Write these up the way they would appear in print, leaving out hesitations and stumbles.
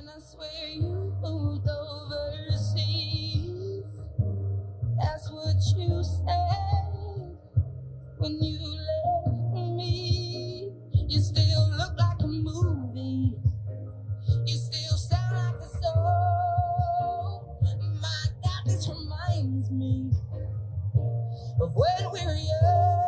I swear you moved overseas. That's what you said when you left me. You still look like a movie. You still sound like a song. My God, this reminds me of when we were young.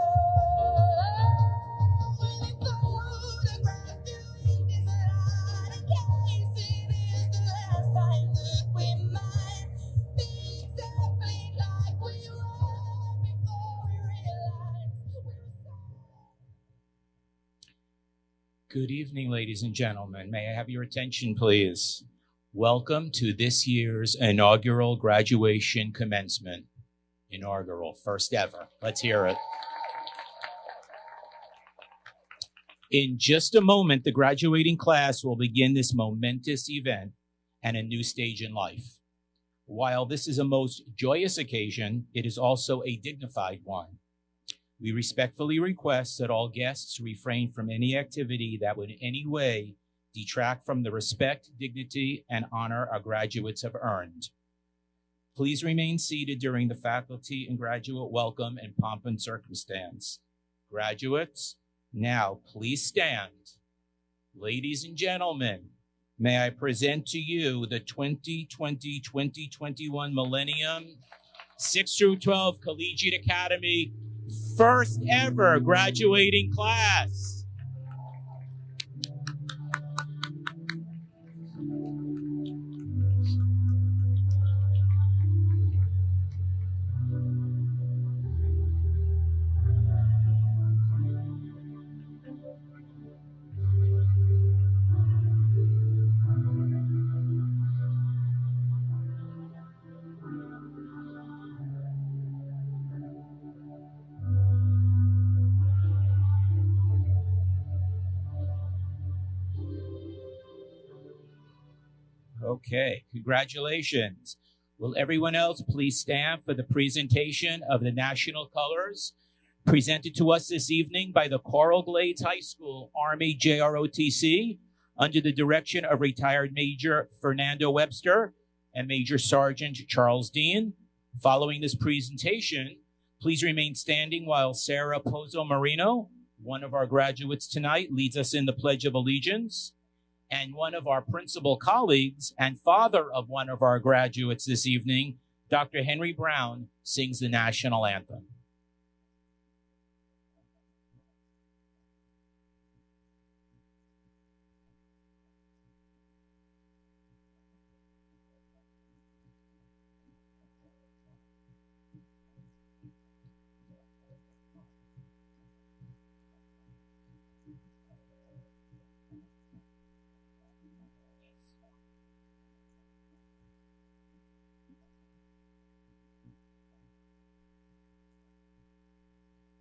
When they photographed you in this light in case it is the last time that we might be exactly like we were before we realized we were so. Good evening, ladies and gentlemen. May I have your attention, please? Welcome to this year's inaugural graduation commencement. Inaugural, first ever. Let's hear it. In just a moment, the graduating class will begin this momentous event and a new stage in life. While this is a most joyous occasion, it is also a dignified one. We respectfully request that all guests refrain from any activity that would in any way detract from the respect, dignity, and honor our graduates have earned. Please remain seated during the faculty and graduate welcome and pomp and circumstance. Graduates, now please stand. Ladies and gentlemen, may I present to you the 2020-2021 Millennium 6 through 12 Collegiate Academy first ever graduating class. Okay, congratulations. Will everyone else please stand for the presentation of the national colors presented to us this evening by the Coral Glades High School Army JROTC under the direction of retired Major Fernando Webster and Major Sergeant Charles Dean. Following this presentation, please remain standing while Sarah Pozo Marino, one of our graduates tonight, leads us in the Pledge of Allegiance. And one of our principal colleagues and father of one of our graduates this evening, Dr. Henry Brown, sings the national anthem.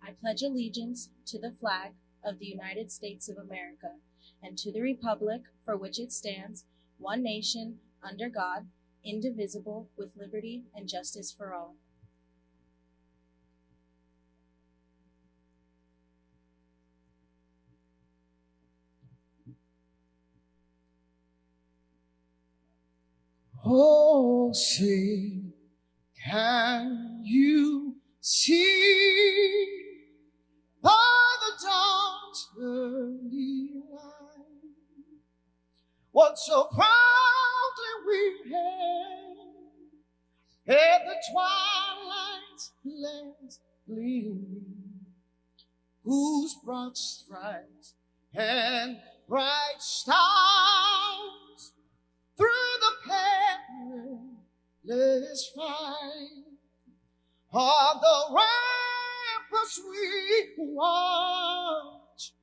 I pledge allegiance to the flag of the United States of America and to the republic for which it stands, one nation, under God, indivisible, with liberty and justice for all. Oh, say, can you see by the dawn's early light what so proudly we hailed at the twilight's last gleaming, whose broad stripes and bright stars through the perilous fight on the ramparts we watch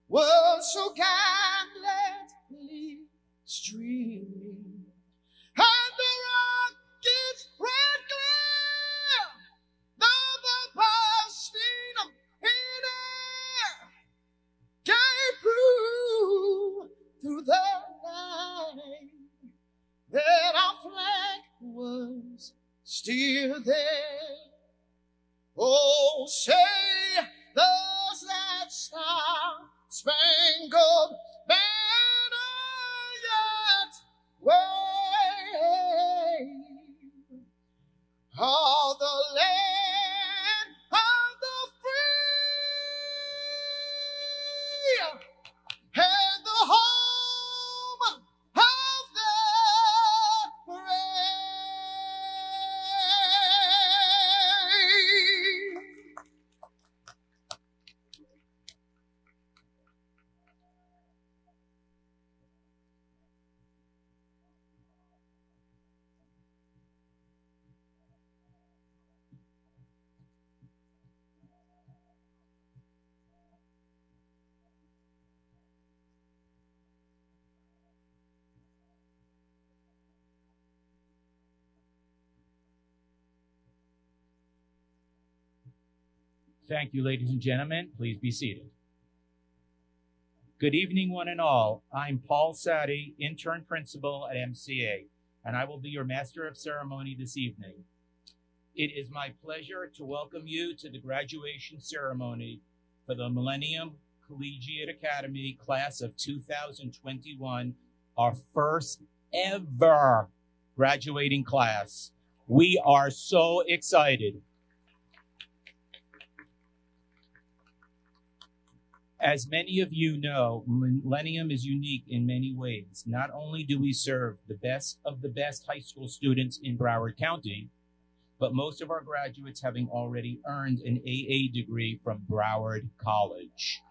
were so gallantly streaming, and the rockets red glare, though the bursting in air gave proof through the night that our flag was still there. Oh, say does that star-spangled banner yet of the land of the free and the home of the brave. Thank you, ladies and gentlemen. Please be seated. Good evening, one and all. I'm Paul Sadi, intern principal at MCA, and I will be your master of ceremony this evening. It is my pleasure to welcome you to the graduation ceremony for the Millennium Collegiate Academy class of 2021, our first ever graduating class. We are so excited. As many of you know, Millennium is unique in many ways. Not only do we serve the best of the best high school students in Broward County, but most of our graduates having already earned an AA degree from Broward College.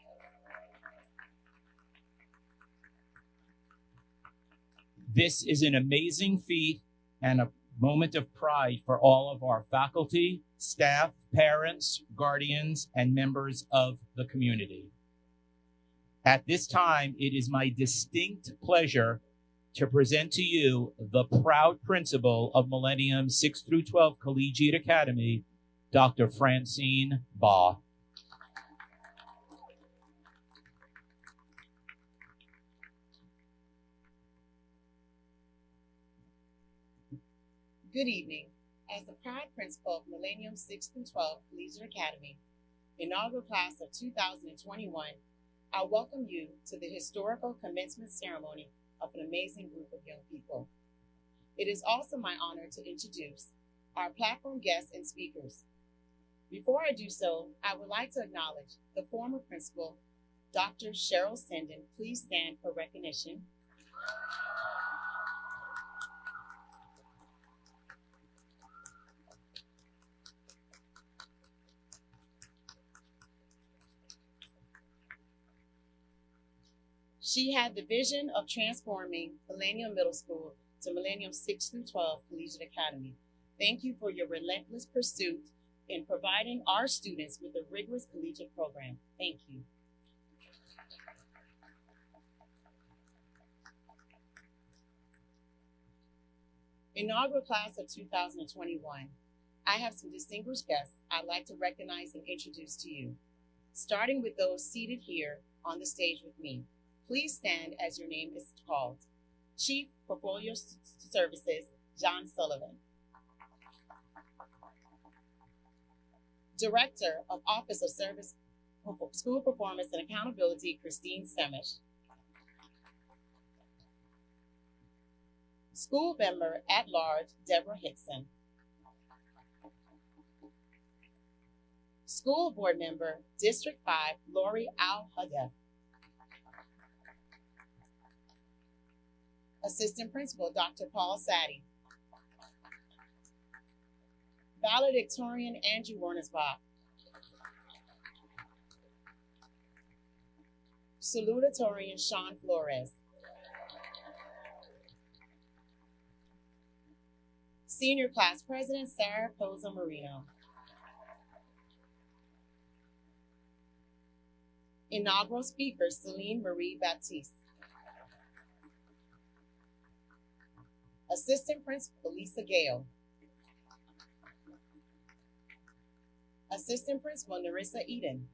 This is an amazing feat and a moment of pride for all of our faculty, staff, parents, guardians, and members of the community. At this time, it is my distinct pleasure to present to you the proud principal of Millennium 6 through 12 Collegiate Academy, Dr. Francine Baugh. Good evening. As the proud principal of Millennium 6 through 12 Collegiate Academy, inaugural class of 2021, I welcome you to the historical commencement ceremony of an amazing group of young people. It is also my honor to introduce our platform guests and speakers. Before I do so, I would like to acknowledge the former principal, Dr. Cheryl Senden. Please stand for recognition. She had the vision of transforming Millennium Middle School to Millennium 6 through 12 Collegiate Academy. Thank you for your relentless pursuit in providing our students with a rigorous collegiate program. Thank you. Inaugural class of 2021, I have some distinguished guests I'd like to recognize and introduce to you, starting with those seated here on the stage with me. Please stand as your name is called. Chief Portfolio Services, John Sullivan. Director of Office of Service, School Performance and Accountability, Christine Semish. School Member at Large, Deborah Hickson. School Board Member, District 5, Lori Al-Hadef. Assistant Principal, Dr. Paul Sadi. Valedictorian, Andrew Wernersbach. Salutatorian, Sean Flores. Senior Class President, Sarah Poza Marino. Inaugural Speaker, Celine Marie Baptiste. Assistant Principal, Lisa Gale. Assistant Principal, Narissa Eden.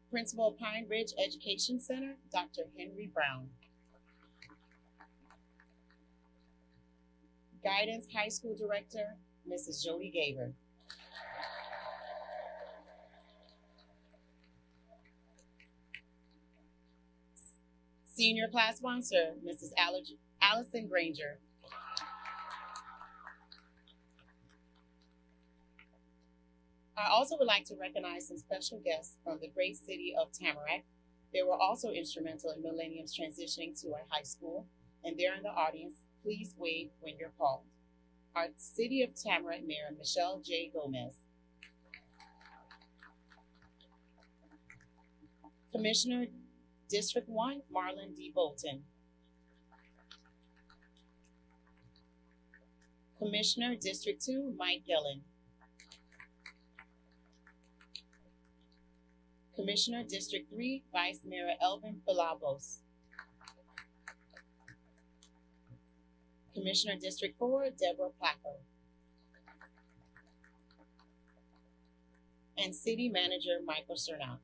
Principal, Pine Ridge Education Center, Dr. Henry Brown. Guidance High School Director, Mrs. Jody Gaber. Senior Class Sponsor, Mrs. Allison Granger. I also would like to recognize some special guests from the great city of Tamarack. They were also instrumental in Millennium's transitioning to a high school, and they're in the audience. Please wave when you're called. Our City of Tamarack Mayor, Michelle J. Gomez. Commissioner, District 1, Marlon D. Bolton. Commissioner, District 2, Mike Gillen. Commissioner, District 3, Vice Mayor Elvin Villalobos. Commissioner, District 4, Deborah Placco. And City Manager, Michael Cernat.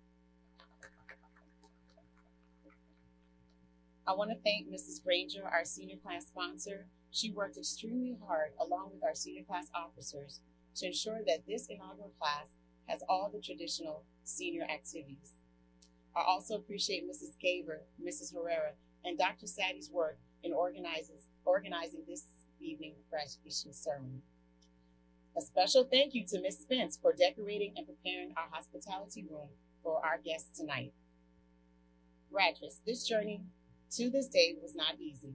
I want to thank Mrs. Granger, our senior class sponsor. She worked extremely hard along with our senior class officers to ensure that this inaugural class has all the traditional senior activities. I also appreciate Mrs. Gaver, Mrs. Herrera, and Dr. Sadie's work in organizing this evening graduation ceremony. A special thank you to Ms. Spence for decorating and preparing our hospitality room for our guests tonight. Graduates, this journey to this day was not easy,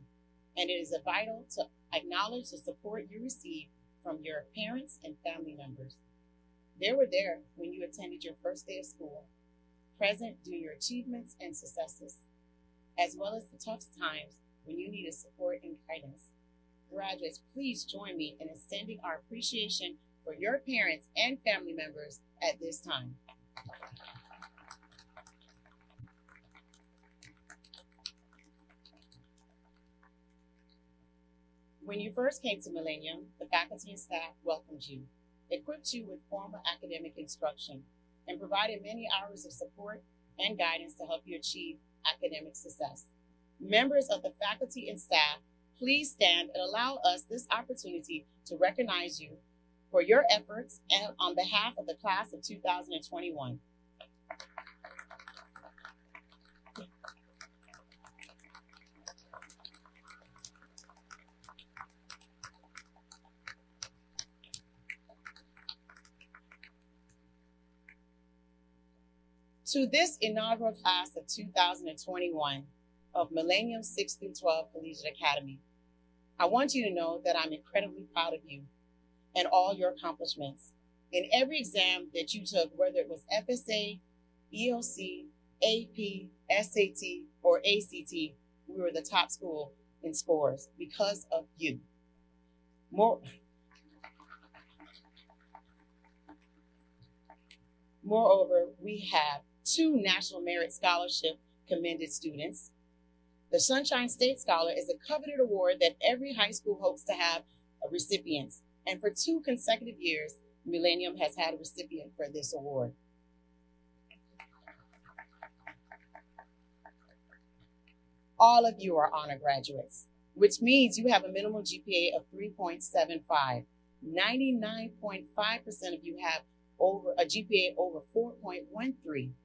and it is vital to acknowledge the support you receive from your parents and family members. They were there when you attended your first day of school, present during your achievements and successes, as well as the tough times when you needed support and guidance. Graduates, please join me in extending our appreciation for your parents and family members at this time. When you first came to Millennium, the faculty and staff welcomed you, equipped you with formal academic instruction, and provided many hours of support and guidance to help you achieve academic success. Members of the faculty and staff, please stand and allow us this opportunity to recognize you for your efforts and on behalf of the class of 2021. To this inaugural class of 2021 of Millennium 6 through 12 Collegiate Academy, I want you to know that I'm incredibly proud of you and all your accomplishments. In every exam that you took, whether it was FSA, EOC, AP, SAT, or ACT, we were the top school in scores because of you. Moreover, we have 2 National Merit Scholarship commended students. The Sunshine State Scholar is a coveted award that every high school hopes to have recipients. And for 2 consecutive years, Millennium has had a recipient for this award. All of you are honor graduates, which means you have a minimum GPA of 3.75. 99.5% of you have over a GPA over 4.13.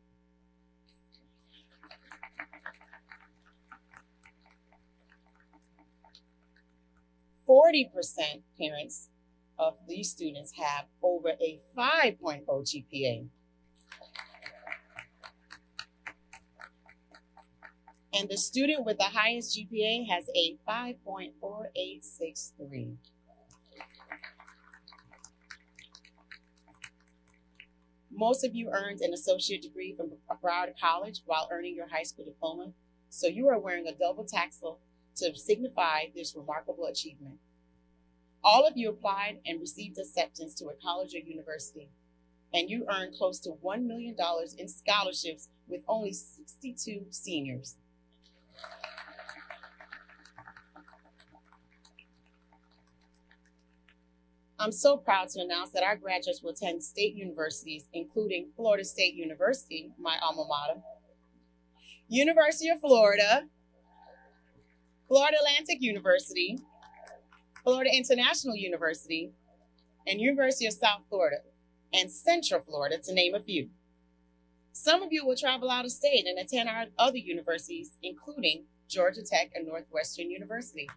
%, parents of these students have over a 5.0 GPA. And the student with the highest GPA has a 5.4863. Most of you earned an associate degree from Broward College while earning your high school diploma, so you are wearing a double tassel to signify this remarkable achievement. All of you applied and received acceptance to a college or university, and you earned close to $1 million in scholarships with only 62 seniors. I'm so proud to announce that our graduates will attend state universities, including Florida State University, my alma mater, University of Florida, Florida Atlantic University, Florida International University, and University of South Florida, and Central Florida, to name a few. Some of you will travel out of state and attend our other universities, including Georgia Tech and Northwestern University.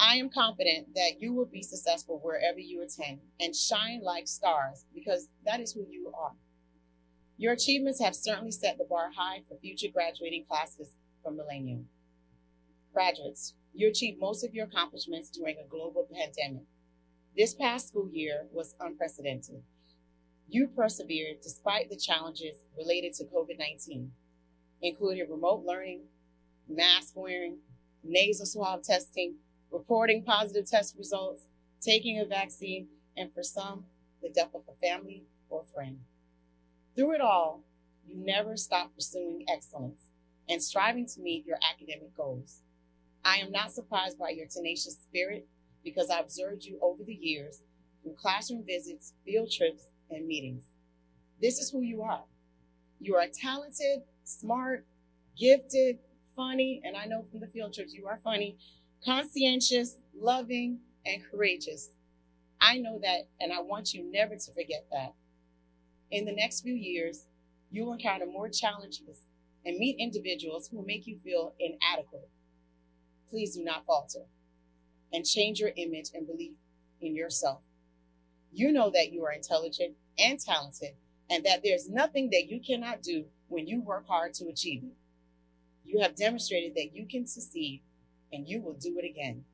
I am confident that you will be successful wherever you attend and shine like stars because that is who you are. Your achievements have certainly set the bar high for future graduating classes from Millennium. Graduates, you achieved most of your accomplishments during a global pandemic. This past school year was unprecedented. You persevered despite the challenges related to COVID-19, including remote learning, mask wearing, nasal swab testing, reporting positive test results, taking a vaccine, and for some, the death of a family or friend. Through it all, you never stopped pursuing excellence and striving to meet your academic goals. I am not surprised by your tenacious spirit because I observed you over the years through classroom visits, field trips, and meetings. This is who you are. You are talented, smart, gifted, funny, and I know from the field trips you are funny, conscientious, loving, and courageous. I know that, and I want you never to forget that. In the next few years, you will encounter more challenges and meet individuals who will make you feel inadequate. Please do not falter and change your image and belief in yourself. You know that you are intelligent and talented and that there's nothing that you cannot do when you work hard to achieve it. You have demonstrated that you can succeed and you will do it again.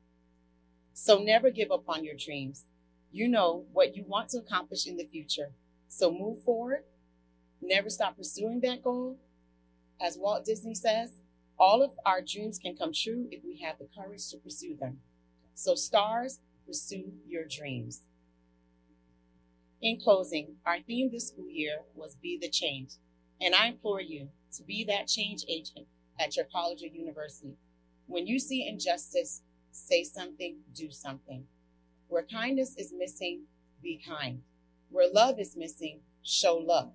So never give up on your dreams. You know what you want to accomplish in the future. So move forward. Never stop pursuing that goal. As Walt Disney says, all of our dreams can come true if we have the courage to pursue them. So stars, pursue your dreams. In closing, our theme this school year was Be the Change. And I implore you to be that change agent at your college or university. When you see injustice, say something, do something. Where kindness is missing, be kind. Where love is missing, show love.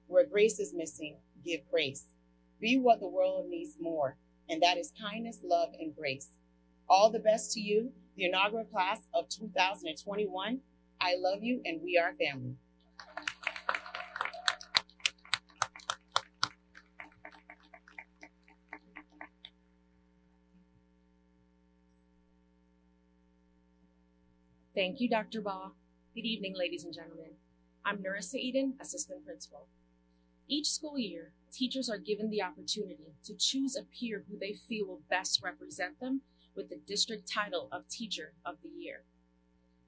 Where grace is missing, give grace. Be what the world needs more, and that is kindness, love, and grace. All the best to you, the inaugural class of 2021. I love you, and we are family. Thank you, Dr. Baugh. Good evening, ladies and gentlemen. I'm Narissa Eden, Assistant Principal. Each school year, teachers are given the opportunity to choose a peer who they feel will best represent them with the district title of Teacher of the Year.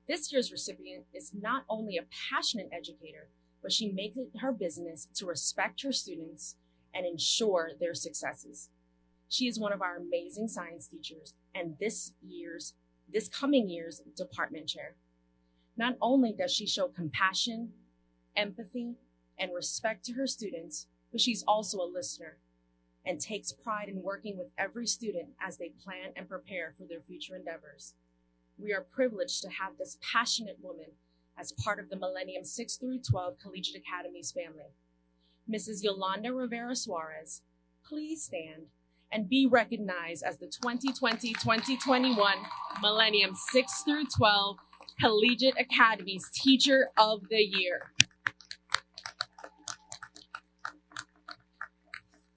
This year's recipient is not only a passionate educator, but she makes it her business to respect her students and ensure their successes. She is one of our amazing science teachers and this coming year's department chair. Not only does she show compassion, empathy, and respect to her students, but she's also a listener and takes pride in working with every student as they plan and prepare for their future endeavors. We are privileged to have this passionate woman as part of the Millennium 6 through 12 Collegiate Academies family. Mrs. Yolanda Rivera Suarez, please stand and be recognized as the 2020-2021 Millennium 6 through 12 Collegiate Academies Teacher of the Year.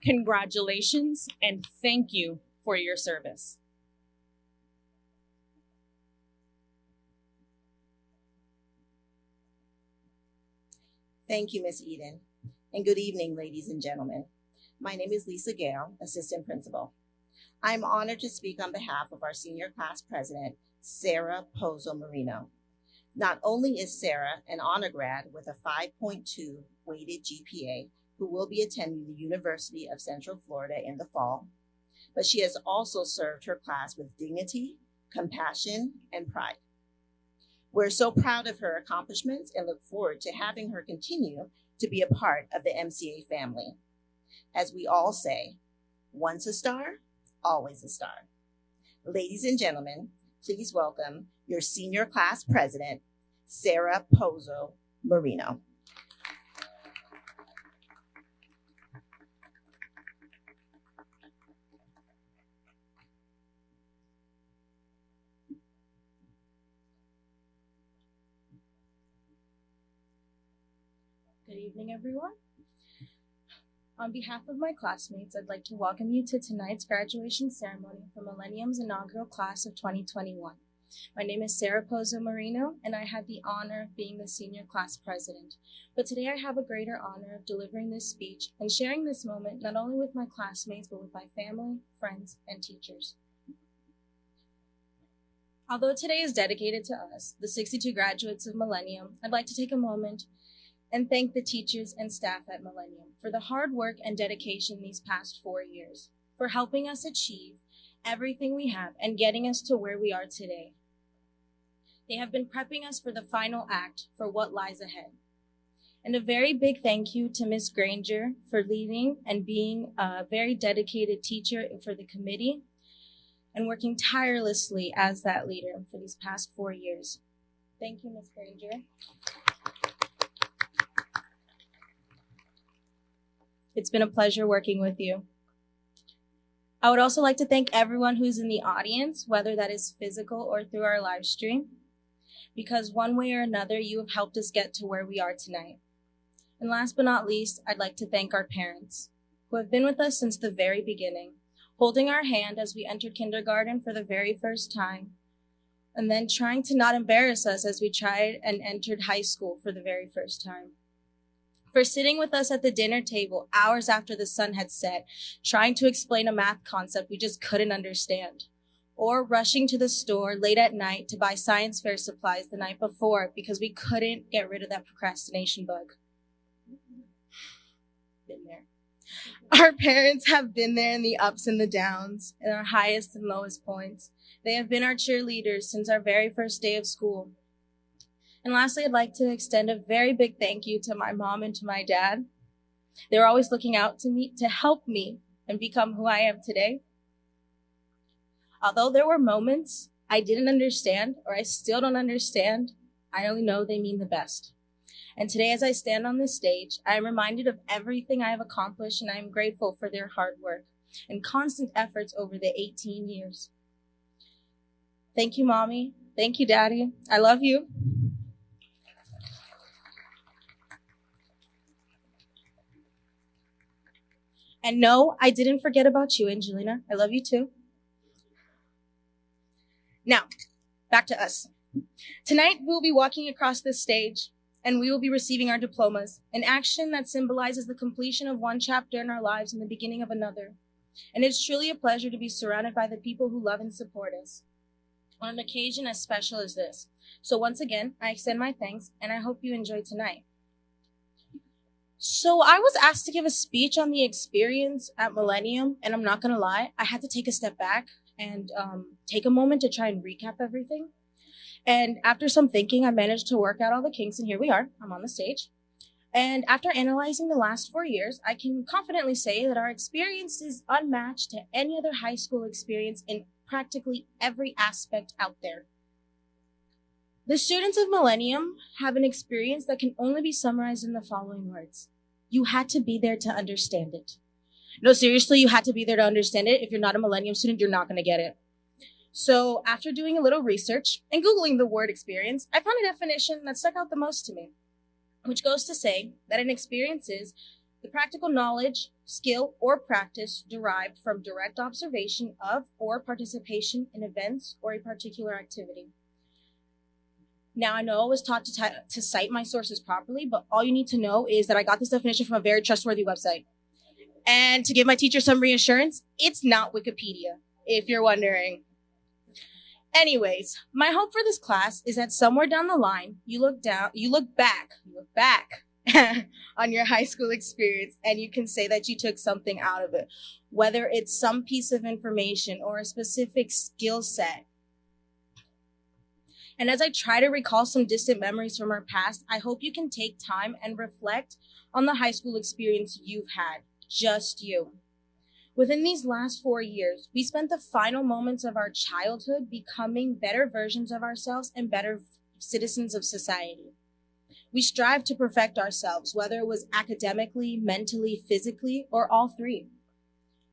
Congratulations and thank you for your service. Thank you, Ms. Eden, and good evening, ladies and gentlemen. My name is Lisa Gale, Assistant Principal. I'm honored to speak on behalf of our senior class president, Sarah Pozo Marino. Not only is Sarah an honor grad with a 5.2 weighted GPA who will be attending the University of Central Florida in the fall, but she has also served her class with dignity, compassion, and pride. We're so proud of her accomplishments and look forward to having her continue to be a part of the MCA family. As we all say, once a star, always a star. Ladies and gentlemen, please welcome your senior class president, Sarah Pozo Marino. Good evening, everyone. On behalf of my classmates, I'd like to welcome you to tonight's graduation ceremony for Millennium's inaugural class of 2021. My name is Sarah Pozo Marino, and I have the honor of being the senior class president. But today I have a greater honor of delivering this speech and sharing this moment not only with my classmates, but with my family, friends, and teachers. Although today is dedicated to us, the 62 graduates of Millennium, I'd like to take a moment and thank the teachers and staff at Millennium for the hard work and dedication these past 4 years, for helping us achieve everything we have and getting us to where we are today. They have been prepping us for the final act for what lies ahead. And a very big thank you to Ms. Granger for leading and being a very dedicated teacher for the committee and working tirelessly as that leader for these past 4 years. Thank you, Ms. Granger. It's been a pleasure working with you. I would also like to thank everyone who's in the audience, whether that is physical or through our live stream, because one way or another, you have helped us get to where we are tonight. And last but not least, I'd like to thank our parents, who have been with us since the very beginning, holding our hand as we entered kindergarten for the very first time, and then trying to not embarrass us as we tried and entered high school for the very first time. For sitting with us at the dinner table hours after the sun had set, trying to explain a math concept we just couldn't understand, or rushing to the store late at night to buy science fair supplies the night before because we couldn't get rid of that procrastination bug. Been there. Our parents have been there in the ups and the downs, in our highest and lowest points. They have been our cheerleaders since our very first day of school. And lastly, I'd like to extend a very big thank you to my mom and to my dad. They were always looking out to me to help me and become who I am today. Although there were moments I didn't understand or I still don't understand, I only know they mean the best. And today, as I stand on this stage, I am reminded of everything I have accomplished, and I am grateful for their hard work and constant efforts over the 18 years. Thank you, Mommy. Thank you, Daddy. I love you. And no, I didn't forget about you, Angelina. I love you too. Now, back to us. Tonight, we'll be walking across this stage and we will be receiving our diplomas, an action that symbolizes the completion of one chapter in our lives and the beginning of another. And it's truly a pleasure to be surrounded by the people who love and support us on an occasion as special as this. So once again, I extend my thanks and I hope you enjoy tonight. So I was asked to give a speech on the experience at Millennium, and I'm not gonna lie, I had to take a step back and take a moment to try and recap everything. And after some thinking, I managed to work out all the kinks, and here we are, I'm on the stage. And after analyzing the last 4 years, I can confidently say that our experience is unmatched to any other high school experience in practically every aspect out there. The students of Millennium have an experience that can only be summarized in the following words. You had to be there to understand it. No, seriously, you had to be there to understand it. If you're not a Millennium student, you're not going to get it. So after doing a little research and Googling the word experience, I found a definition that stuck out the most to me, which goes to say that an experience is the practical knowledge, skill, or practice derived from direct observation of or participation in events or a particular activity. Now, I know I was taught to cite my sources properly, but all you need to know is that I got this definition from a very trustworthy website. And to give my teacher some reassurance, it's not Wikipedia, if you're wondering. Anyways, my hope for this class is that somewhere down the line, you look back on your high school experience and you can say that you took something out of it, whether it's some piece of information or a specific skill set. And as I try to recall some distant memories from our past, I hope you can take time and reflect on the high school experience you've had, just you. Within these last 4 years, we spent the final moments of our childhood becoming better versions of ourselves and better citizens of society. We strive to perfect ourselves, whether it was academically, mentally, physically, or all three,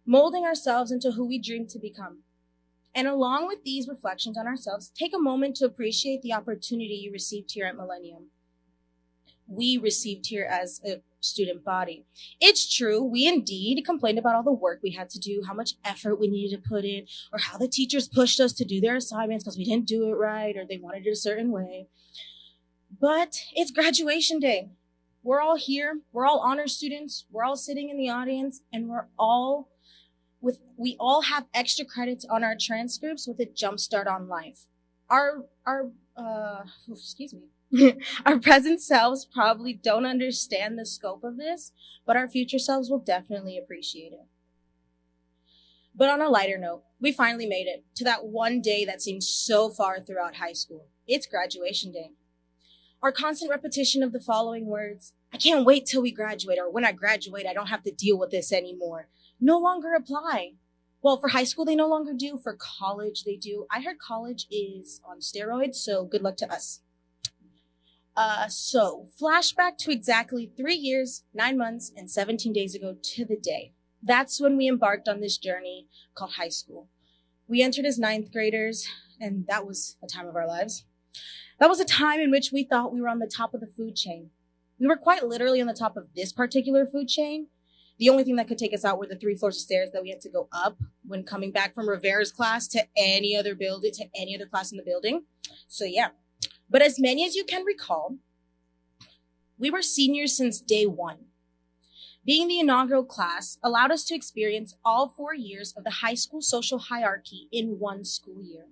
molding ourselves into who we dream to become. And along with these reflections on ourselves, take a moment to appreciate the opportunity you received here at Millennium. We received here as a student body. It's true, we indeed complained about all the work we had to do, how much effort we needed to put in, or how the teachers pushed us to do their assignments because we didn't do it right or they wanted it a certain way. But it's graduation day. We're all here, we're all honor students, we're all sitting in the audience, and we all have extra credits on our transcripts with a jump start on life. Our present selves probably don't understand the scope of this, but our future selves will definitely appreciate it. But on a lighter note, we finally made it to that one day that seemed so far throughout high school. It's graduation day. Our constant repetition of the following words, "I can't wait till we graduate," or "when I graduate, I don't have to deal with this anymore," no longer apply. Well, for high school, they no longer do. For college, they do. I heard college is on steroids, so good luck to us. So flashback to exactly 3 years, 9 months, and 17 days ago to the day. That's when we embarked on this journey called high school. We entered as 9th graders, and that was a time of our lives. That was a time in which we thought we were on the top of the food chain. We were quite literally on the top of this particular food chain. The only thing that could take us out were the 3 floors of stairs that we had to go up when coming back from Rivera's class to any other class in the building. So yeah. But as many as you can recall, we were seniors since day one. Being the inaugural class allowed us to experience all 4 years of the high school social hierarchy in one school year.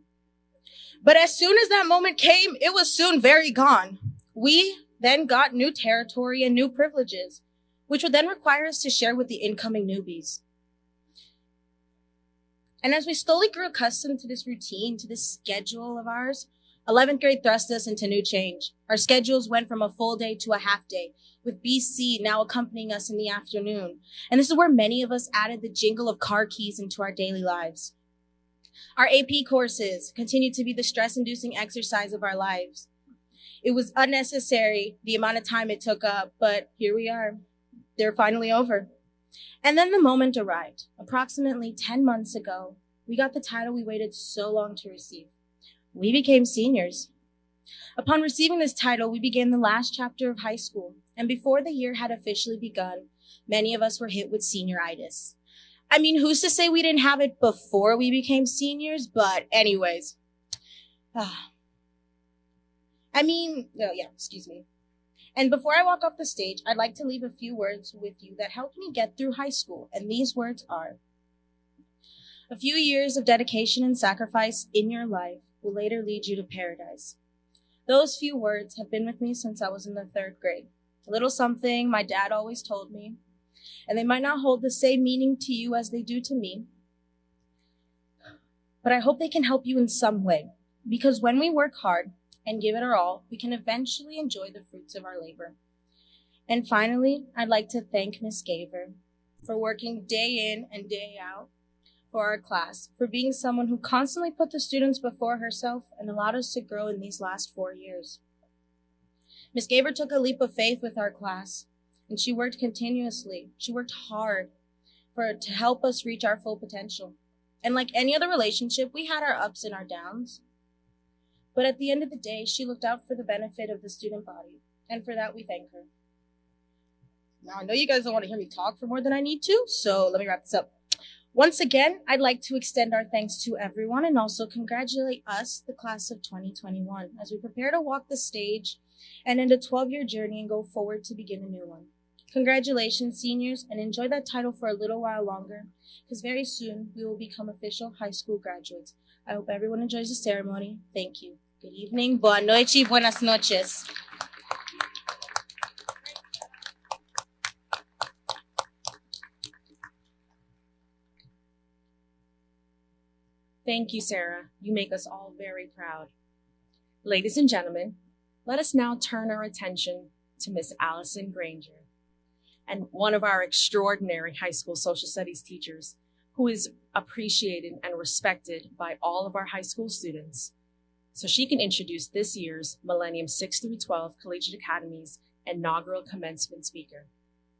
But as soon as that moment came, it was soon very gone. We then got new territory and new privileges, which would then require us to share with the incoming newbies. And as we slowly grew accustomed to this routine, to this schedule of ours, 11th grade thrust us into new change. Our schedules went from a full day to a half day, with BC now accompanying us in the afternoon. And this is where many of us added the jingle of car keys into our daily lives. Our AP courses continued to be the stress-inducing exercise of our lives. It was unnecessary, the amount of time it took up, but here we are. They're finally over. And then the moment arrived. Approximately 10 months ago, we got the title we waited so long to receive. We became seniors. Upon receiving this title, we began the last chapter of high school, and before the year had officially begun, many of us were hit with senioritis. I mean, who's to say we didn't have it before we became seniors? But anyways. Excuse me. And before I walk off the stage, I'd like to leave a few words with you that helped me get through high school. And these words are, a few years of dedication and sacrifice in your life will later lead you to paradise. Those few words have been with me since I was in the 3rd grade. A little something my dad always told me. And they might not hold the same meaning to you as they do to me. But I hope they can help you in some way. Because when we work hard and give it our all, we can eventually enjoy the fruits of our labor. And finally, I'd like to thank Ms. Gaver for working day in and day out for our class, for being someone who constantly put the students before herself and allowed us to grow in these last 4 years. Ms. Gaver took a leap of faith with our class, and she worked continuously. She worked hard to help us reach our full potential. And like any other relationship, we had our ups and our downs. But at the end of the day, she looked out for the benefit of the student body, and for that we thank her. Now, I know you guys don't want to hear me talk for more than I need to, so let me wrap this up. Once again, I'd like to extend our thanks to everyone and also congratulate us, the class of 2021, as we prepare to walk the stage and end a 12-year journey and go forward to begin a new one. Congratulations, seniors, and enjoy that title for a little while longer, because very soon we will become official high school graduates. I hope everyone enjoys the ceremony. Thank you. Good evening. Boa noite y buenas noches. Thank you, Sarah. You make us all very proud. Ladies and gentlemen, let us now turn our attention to Miss Allison Granger, and one of our extraordinary high school social studies teachers who is appreciated and respected by all of our high school students. So she can introduce this year's Millennium 6 through 12 Collegiate Academy's inaugural commencement speaker,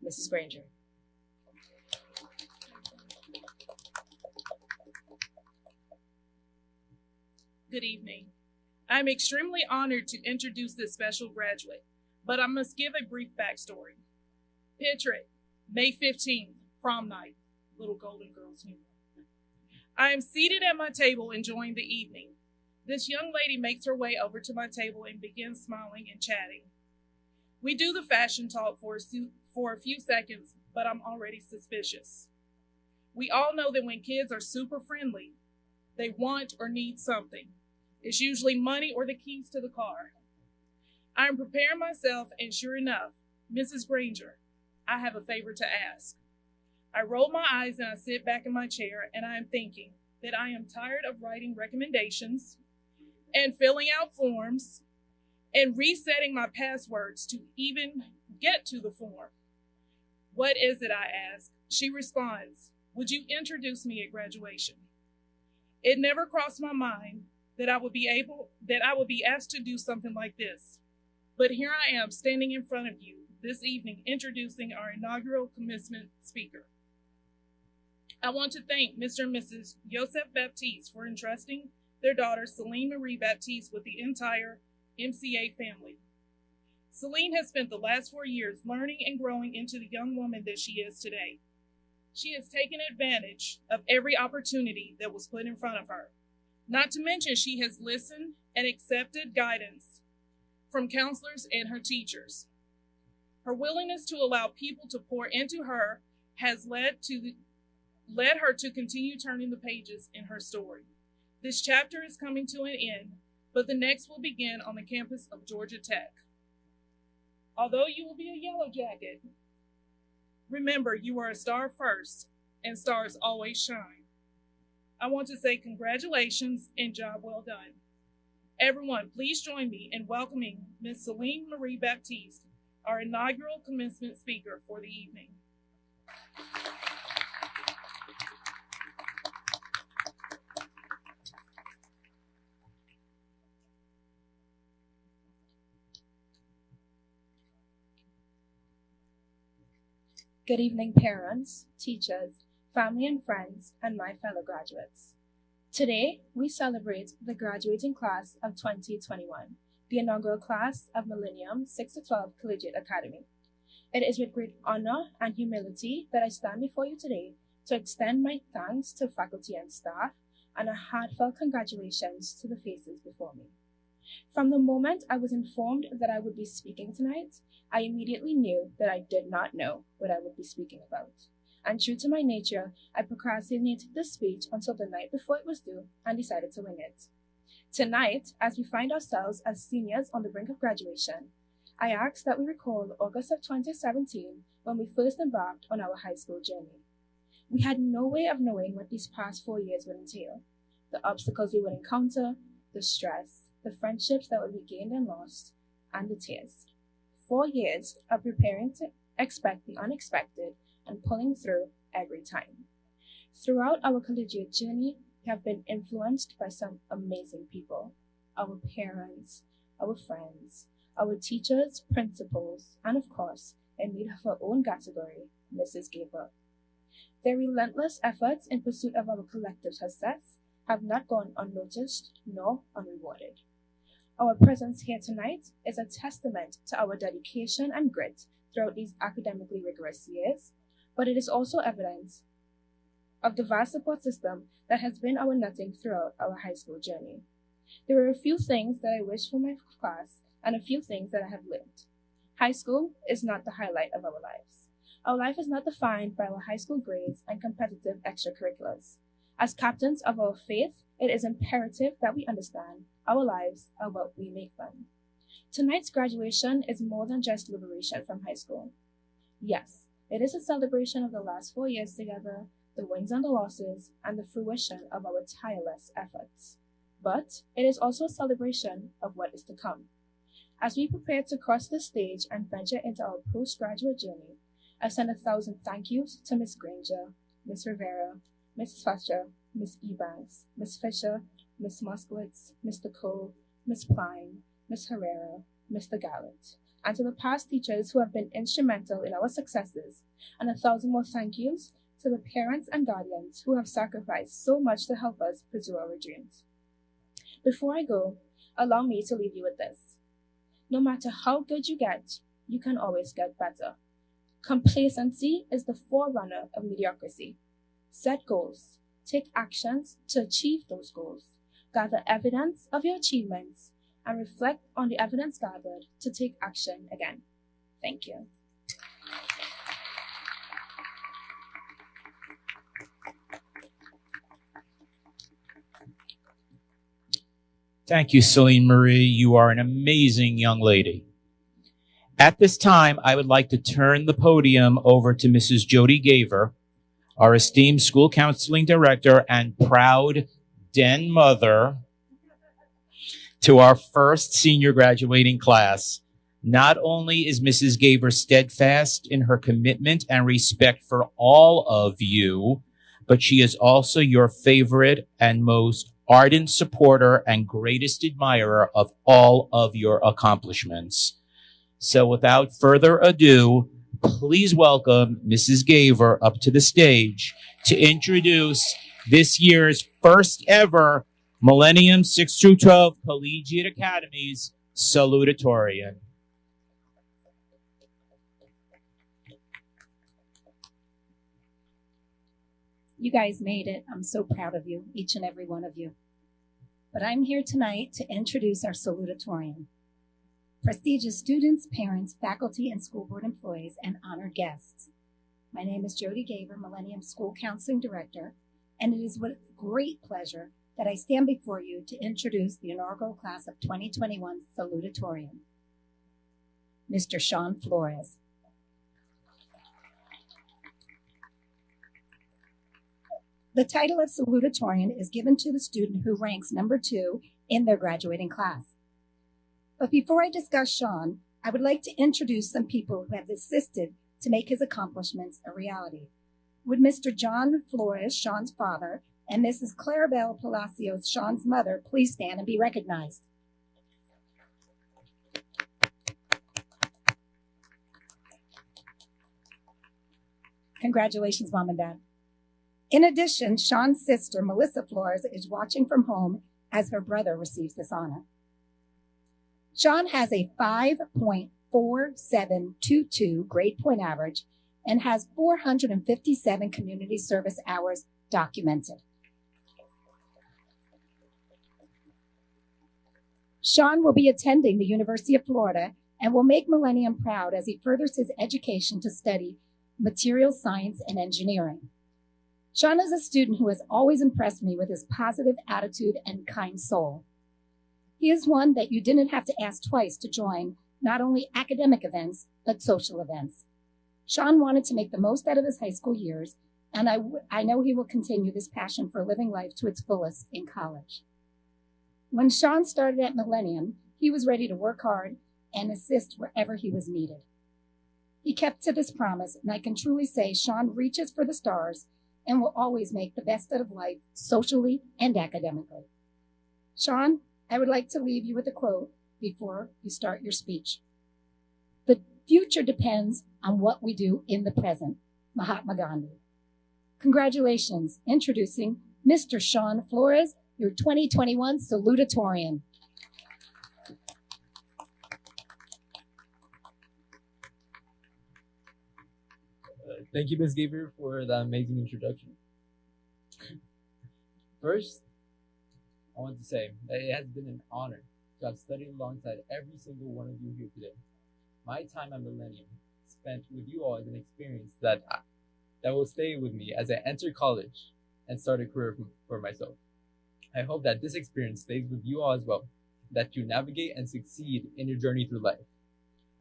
Mrs. Granger. Good evening. I'm extremely honored to introduce this special graduate, but I must give a brief backstory. Picture it, May 15th, prom night, little Golden Girls humor. I am seated at my table enjoying the evening. This young lady makes her way over to my table and begins smiling and chatting. We do the fashion talk for a few seconds, but I'm already suspicious. We all know that when kids are super friendly, they want or need something. It's usually money or the keys to the car. I am preparing myself, and sure enough, Mrs. Granger, I have a favor to ask. I roll my eyes and I sit back in my chair, and I am thinking that I am tired of writing recommendations and filling out forms and resetting my passwords to even get to the form. What is it, I ask? She responds, would you introduce me at graduation? It never crossed my mind that I would be asked to do something like this. But here I am standing in front of you this evening introducing our inaugural commencement speaker. I want to thank Mr. and Mrs. Joseph Baptiste for entrusting their daughter Celine Marie Baptiste with the entire MCA family. Celine has spent the last 4 years learning and growing into the young woman that she is today. She has taken advantage of every opportunity that was put in front of her. Not to mention, she has listened and accepted guidance from counselors and her teachers. Her willingness to allow people to pour into her has led her to continue turning the pages in her story. This chapter is coming to an end, but the next will begin on the campus of Georgia Tech. Although you will be a yellow jacket, remember you are a star first, and stars always shine. I want to say congratulations and job well done. Everyone, please join me in welcoming Ms. Celine Marie Baptiste, our inaugural commencement speaker for the evening. Good evening, parents, teachers, family and friends, and my fellow graduates. Today, we celebrate the graduating class of 2021, the inaugural class of Millennium 6-12 Collegiate Academy. It is with great honor and humility that I stand before you today to extend my thanks to faculty and staff and a heartfelt congratulations to the faces before me. From the moment I was informed that I would be speaking tonight, I immediately knew that I did not know what I would be speaking about. And true to my nature, I procrastinated the speech until the night before it was due and decided to wing it. Tonight, as we find ourselves as seniors on the brink of graduation, I ask that we recall August of 2017 when we first embarked on our high school journey. We had no way of knowing what these past 4 years would entail, the obstacles we would encounter, the stress, the friendships that would be gained and lost, and the tears. 4 years of preparing to expect the unexpected and pulling through every time. Throughout our collegiate journey, we have been influenced by some amazing people, our parents, our friends, our teachers, principals, and of course, in need of her own category, Mrs. Gabriel. Their relentless efforts in pursuit of our collective success have not gone unnoticed nor unrewarded. Our presence here tonight is a testament to our dedication and grit throughout these academically rigorous years, but it is also evidence of the vast support system that has been our netting throughout our high school journey. There are a few things that I wish for my class and a few things that I have learned. High school is not the highlight of our lives. Our life is not defined by our high school grades and competitive extracurriculars. As captains of our faith, it is imperative that we understand our lives are what we make them. Tonight's graduation is more than just liberation from high school. Yes, it is a celebration of the last 4 years together, the wins and the losses, and the fruition of our tireless efforts. But it is also a celebration of what is to come. As we prepare to cross the stage and venture into our postgraduate journey, I send 1,000 thank yous to Ms. Granger, Ms. Rivera, Ms. Foster, Ms. Ebanks, Ms. Fisher, Ms. Moskowitz, Mr. Cole, Ms. Pline, Ms. Herrera, Mr. Gallant, and to the past teachers who have been instrumental in our successes, and 1,000 more thank yous to the parents and guardians who have sacrificed so much to help us pursue our dreams. Before I go, allow me to leave you with this. No matter how good you get, you can always get better. Complacency is the forerunner of mediocrity. Set goals. Take actions to achieve those goals. Gather evidence of your achievements and reflect on the evidence gathered to take action again. Thank you. Thank you, Celine Marie. You are an amazing young lady. At this time, I would like to turn the podium over to Mrs. Jody Gaver, our esteemed school counseling director and proud den mother to our first senior graduating class. Not only is Mrs. Gaver steadfast in her commitment and respect for all of you, but she is also your favorite and most ardent supporter and greatest admirer of all of your accomplishments. So without further ado, please welcome Mrs. Gaver up to the stage to introduce this year's first ever Millennium 6 through 12 Collegiate Academies Salutatorian. You guys made it. I'm so proud of you, each and every one of you. But I'm here tonight to introduce our salutatorian. Prestigious students, parents, faculty, and school board employees, and honored guests. My name is Jody Gaver, Millennium School Counseling Director, and it is with great pleasure that I stand before you to introduce the inaugural class of 2021 salutatorian, Mr. Sean Flores. The title of salutatorian is given to the student who ranks number 2 in their graduating class. But before I discuss Sean, I would like to introduce some people who have assisted to make his accomplishments a reality. Would Mr. John Flores, Sean's father, and Mrs. Clarabelle Palacios, Sean's mother, please stand and be recognized? Congratulations, Mom and Dad. In addition, Sean's sister, Melissa Flores, is watching from home as her brother receives this honor. Sean has a 5.4722 grade point average and has 457 community service hours documented. Sean will be attending the University of Florida and will make Millennium proud as he furthers his education to study material science and engineering. Sean is a student who has always impressed me with his positive attitude and kind soul. He is one that you didn't have to ask twice to join not only academic events, but social events. Sean wanted to make the most out of his high school years, and I know he will continue this passion for living life to its fullest in college. When Sean started at Millennium, he was ready to work hard and assist wherever he was needed. He kept to this promise, and I can truly say Sean reaches for the stars and will always make the best out of life socially and academically. Sean, I would like to leave you with a quote before you start your speech. The future depends on what we do in the present. Mahatma Gandhi. Congratulations, introducing Mr. Sean Flores, your 2021 salutatorian. Thank you, Ms. Gaver, for that amazing introduction. First, I want to say that it has been an honor to have studied alongside every single one of you here today. My time at Millennium spent with you all is an experience that will stay with me as I enter college and start a career for myself. I hope that this experience stays with you all as well, that you navigate and succeed in your journey through life.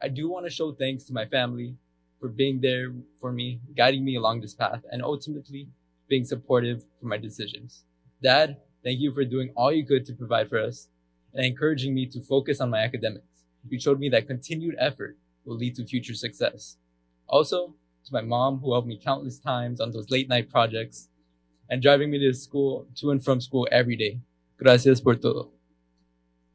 I do want to show thanks to my family for being there for me, guiding me along this path, and ultimately being supportive for my decisions. Dad, thank you for doing all you could to provide for us and encouraging me to focus on my academics. You showed me that continued effort will lead to future success. Also, to my mom, who helped me countless times on those late night projects and driving me to and from school every day. Gracias por todo.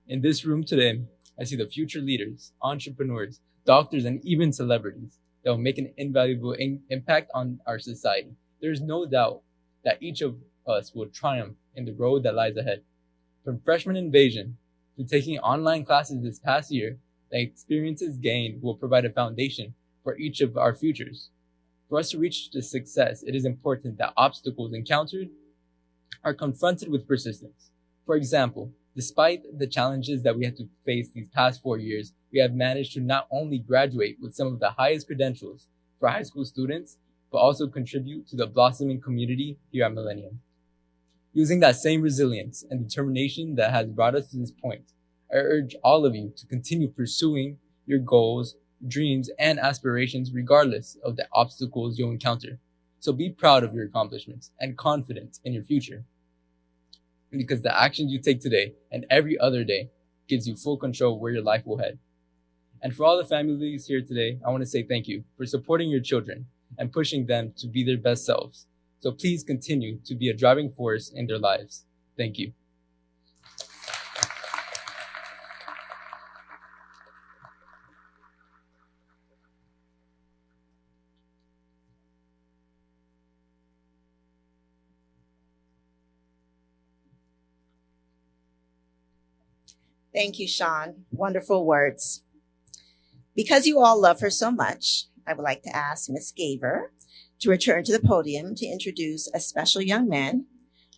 In this room today, I see the future leaders, entrepreneurs, doctors, and even celebrities that will make an invaluable impact on our society. There's no doubt that each of us will triumph in the road that lies ahead. From freshman invasion to taking online classes this past year, the experiences gained will provide a foundation for each of our futures. For us to reach this success, it is important that obstacles encountered are confronted with persistence. For example, despite the challenges that we had to face these past 4 years, we have managed to not only graduate with some of the highest credentials for high school students, but also contribute to the blossoming community here at Millennium. Using that same resilience and determination that has brought us to this point, I urge all of you to continue pursuing your goals, dreams, and aspirations regardless of the obstacles you'll encounter. So be proud of your accomplishments and confident in your future. Because the actions you take today and every other day gives you full control of where your life will head. And for all the families here today, I want to say thank you for supporting your children and pushing them to be their best selves. So please continue to be a driving force in their lives. Thank you. Thank you, Sean. Wonderful words. Because you all love her so much, I would like to ask Ms. Gaver to return to the podium to introduce a special young man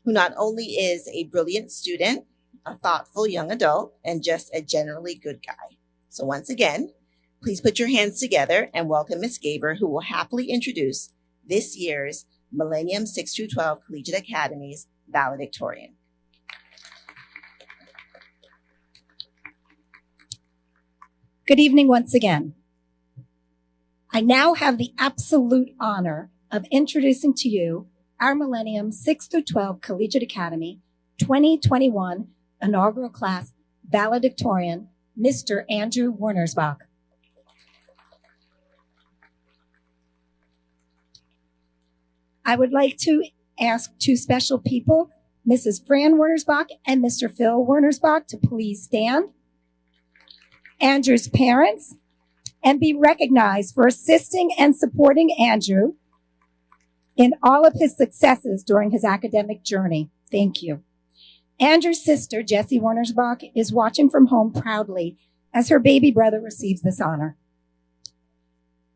who not only is a brilliant student, a thoughtful young adult, and just a generally good guy. So once again, please put your hands together and welcome Ms. Gaver, who will happily introduce this year's Millennium 6-12 Collegiate Academy's valedictorian. Good evening once again. I now have the absolute honor of introducing to you our Millennium 6-12 Collegiate Academy 2021 inaugural class valedictorian, Mr. Andrew Wernersbach. I would like to ask two special people, Mrs. Fran Wernersbach and Mr. Phil Wernersbach, to please stand. Andrew's parents, and be recognized for assisting and supporting Andrew in all of his successes during his academic journey. Thank you. Andrew's sister, Jessie Wernersbach, is watching from home proudly as her baby brother receives this honor.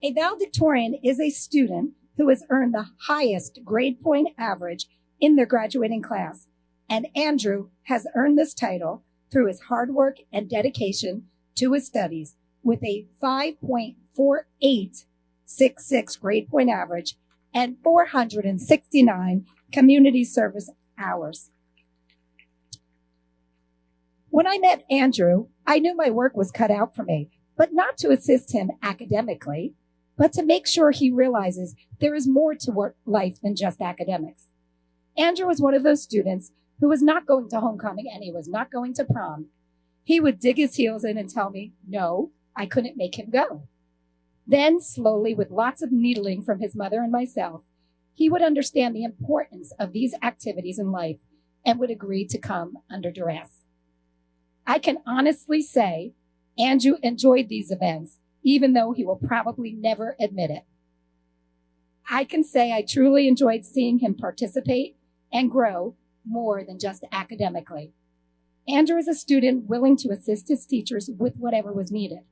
A valedictorian is a student who has earned the highest grade point average in their graduating class, and Andrew has earned this title through his hard work and dedication to his studies with a 5.4866 grade point average and 469 community service hours. When I met Andrew, I knew my work was cut out for me, but not to assist him academically, but to make sure he realizes there is more to life than just academics. Andrew was one of those students who was not going to homecoming and he was not going to prom. He would dig his heels in and tell me, no, I couldn't make him go. Then, slowly, with lots of needling from his mother and myself, he would understand the importance of these activities in life and would agree to come under duress. I can honestly say Andrew enjoyed these events, even though he will probably never admit it. I can say I truly enjoyed seeing him participate and grow more than just academically. Andrew is a student willing to assist his teachers with whatever was needed.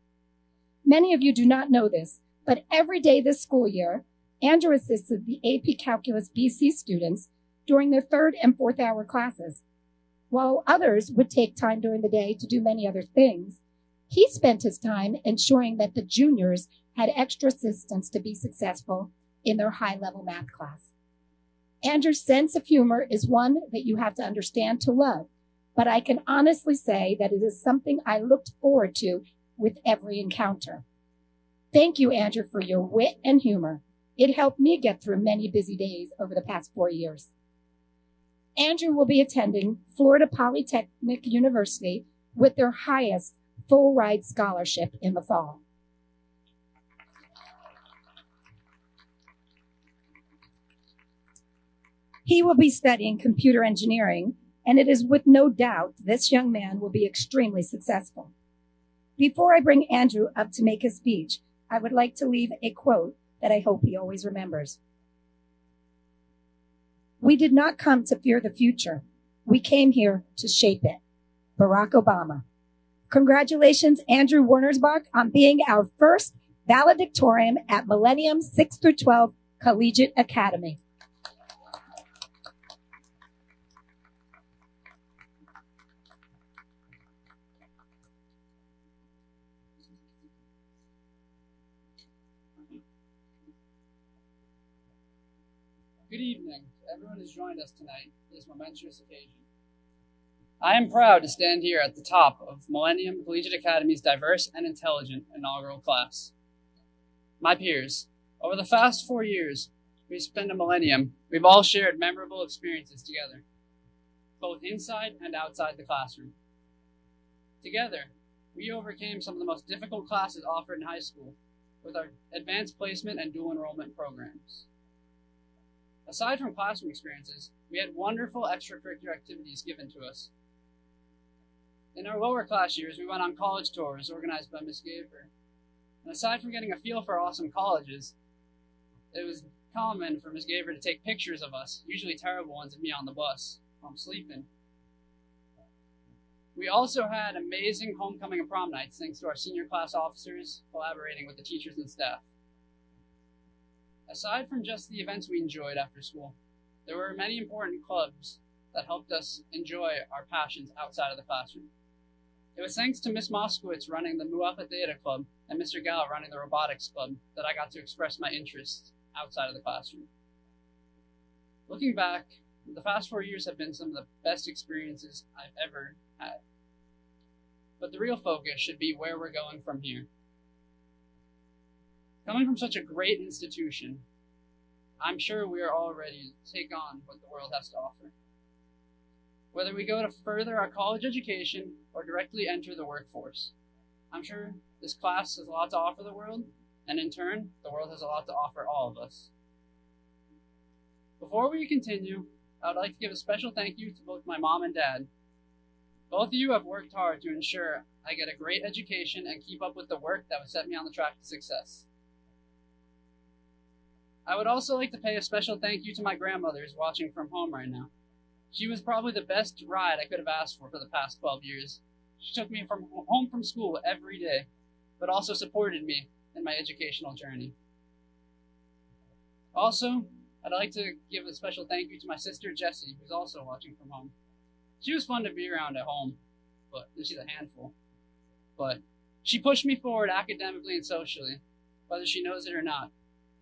Many of you do not know this, but every day this school year, Andrew assisted the AP Calculus BC students during their 3rd and 4th hour classes. While others would take time during the day to do many other things, he spent his time ensuring that the juniors had extra assistance to be successful in their high-level math class. Andrew's sense of humor is one that you have to understand to love, but I can honestly say that it is something I looked forward to with every encounter. Thank you, Andrew, for your wit and humor. It helped me get through many busy days over the past 4 years. Andrew will be attending Florida Polytechnic University with their highest full-ride scholarship in the fall. He will be studying computer engineering, and it is with no doubt this young man will be extremely successful. Before I bring Andrew up to make his speech, I would like to leave a quote that I hope he always remembers. We did not come to fear the future. We came here to shape it. Barack Obama. Congratulations, Andrew Wernersbach, on being our first valedictorian at Millennium 6 through 12 Collegiate Academy. Good evening to everyone who's joined us tonight for this momentous occasion. I am proud to stand here at the top of Millennium Collegiate Academy's diverse and intelligent inaugural class. My peers, over the past 4 years we've spent at Millennium, we've all shared memorable experiences together, both inside and outside the classroom. Together, we overcame some of the most difficult classes offered in high school with our advanced placement and dual enrollment programs. Aside from classroom experiences, we had wonderful extracurricular activities given to us. In our lower class years, we went on college tours organized by Ms. Gaver. And aside from getting a feel for awesome colleges, it was common for Ms. Gaver to take pictures of us, usually terrible ones of me on the bus while I'm sleeping. We also had amazing homecoming and prom nights thanks to our senior class officers collaborating with the teachers and staff. Aside from just the events we enjoyed after school, there were many important clubs that helped us enjoy our passions outside of the classroom. It was thanks to Miss Moskowitz running the Mu Alpha Theta Club and Mr. Gallo running the Robotics Club that I got to express my interests outside of the classroom. Looking back, the past 4 years have been some of the best experiences I've ever had. But the real focus should be where we're going from here. Coming from such a great institution, I'm sure we are all ready to take on what the world has to offer. Whether we go to further our college education or directly enter the workforce, I'm sure this class has a lot to offer the world, and in turn, the world has a lot to offer all of us. Before we continue, I would like to give a special thank you to both my mom and dad. Both of you have worked hard to ensure I get a great education and keep up with the work that would set me on the track to success. I would also like to pay a special thank you to my grandmother who's watching from home right now. She was probably the best ride I could have asked for the past 12 years. She took me home from school every day, but also supported me in my educational journey. Also, I'd like to give a special thank you to my sister Jessie, who's also watching from home. She was fun to be around at home, but she's a handful. But she pushed me forward academically and socially, whether she knows it or not.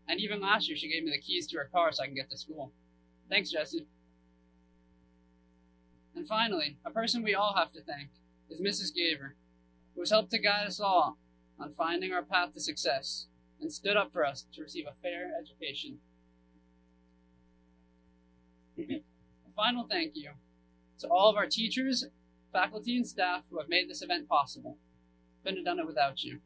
And even last year, she gave me the keys to her car so I can get to school. Thanks, Jessie. And finally, a person we all have to thank is Mrs. Gaver, who has helped to guide us all on finding our path to success and stood up for us to receive a fair education. A final thank you to all of our teachers, faculty, and staff who have made this event possible. Couldn't have done it without you.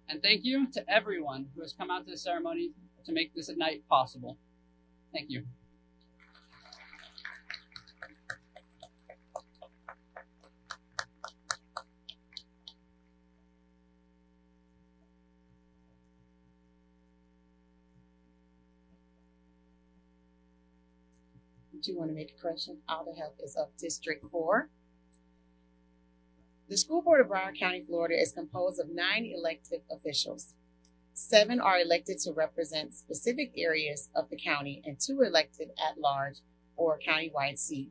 And thank you to everyone who has come out to the ceremony to make this night possible. Thank you. Do you want to make a correction? Alda Health is of District 4. The School Board of Broward County, Florida is composed of 9 elected officials. 7 are elected to represent specific areas of the county and 2 elected at large or countywide seat.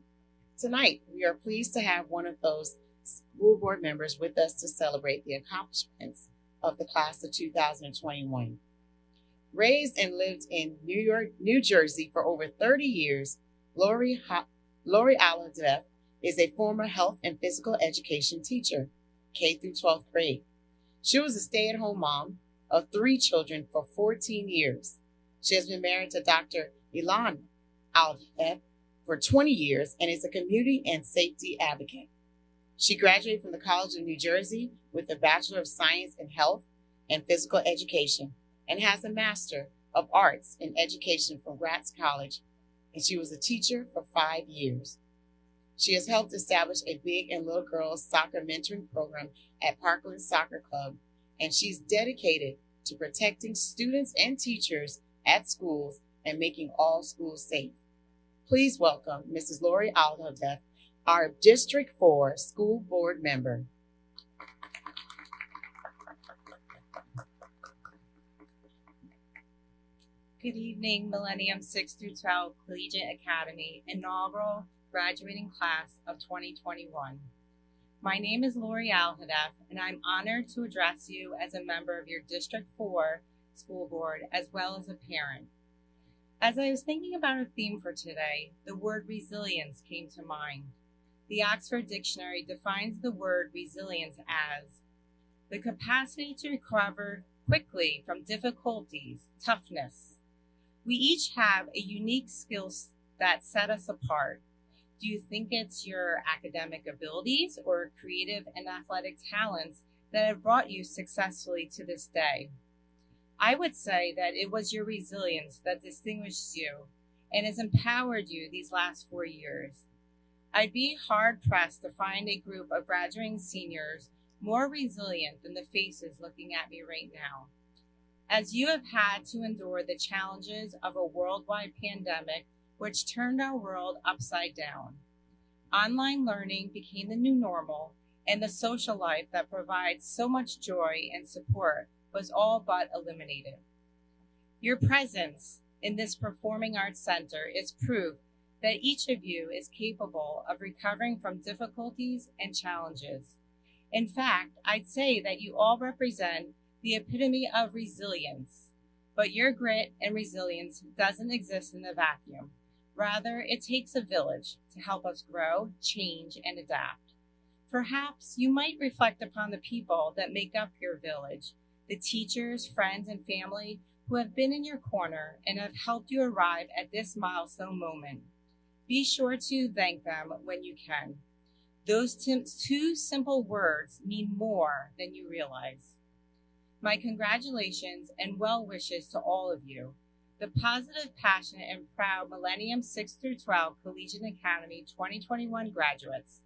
Tonight, we are pleased to have one of those school board members with us to celebrate the accomplishments of the class of 2021. Raised and lived in New Jersey for over 30 years, Lori Alhadeff is a former health and physical education teacher, K through 12th grade. She was a stay-at-home mom of 3 children for 14 years. She has been married to Dr. Ilan Alhadeff for 20 years and is a community and safety advocate. She graduated from the College of New Jersey with a Bachelor of Science in Health and Physical Education and has a Master of Arts in Education from Gratz College, and she was a teacher for 5 years. She has helped establish a big and little girls soccer mentoring program at Parkland Soccer Club, and she's dedicated to protecting students and teachers at schools and making all schools safe. Please welcome Mrs. Lori Alhadeff, our District 4 School Board member. Good evening, Millennium 6 through 12 Collegiate Academy inaugural graduating class of 2021. My name is Lori Alhadef, and I'm honored to address you as a member of your District 4 school board as well as a parent. As I was thinking about a theme for today, the word resilience came to mind. The Oxford Dictionary defines the word resilience as the capacity to recover quickly from difficulties, toughness. We each have a unique skills that set us apart. Do you think it's your academic abilities or creative and athletic talents that have brought you successfully to this day? I would say that it was your resilience that distinguished you and has empowered you these last 4 years. I'd be hard-pressed to find a group of graduating seniors more resilient than the faces looking at me right now. As you have had to endure the challenges of a worldwide pandemic which turned our world upside down. Online learning became the new normal, and the social life that provides so much joy and support was all but eliminated. Your presence in this Performing Arts Center is proof that each of you is capable of recovering from difficulties and challenges. In fact, I'd say that you all represent the epitome of resilience, but your grit and resilience doesn't exist in a vacuum. Rather, it takes a village to help us grow, change, and adapt. Perhaps you might reflect upon the people that make up your village, the teachers, friends, and family who have been in your corner and have helped you arrive at this milestone moment. Be sure to thank them when you can. Those two simple words mean more than you realize. My congratulations and well wishes to all of you, the positive, passionate, and proud Millennium 6 through 12 Collegiate Academy 2021 graduates.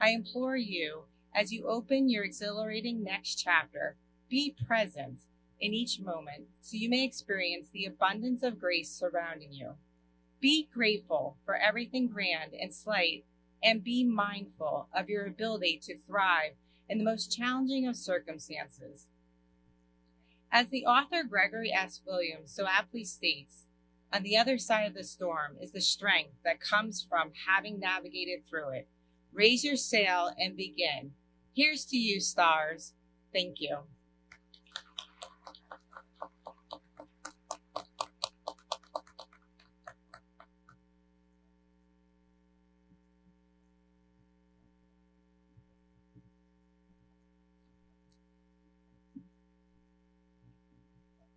I implore you, as you open your exhilarating next chapter, be present in each moment so you may experience the abundance of grace surrounding you. Be grateful for everything grand and slight, and be mindful of your ability to thrive in the most challenging of circumstances. As the author Gregory S. Williams so aptly states, on the other side of the storm is the strength that comes from having navigated through it. Raise your sail and begin. Here's to you, stars. Thank you.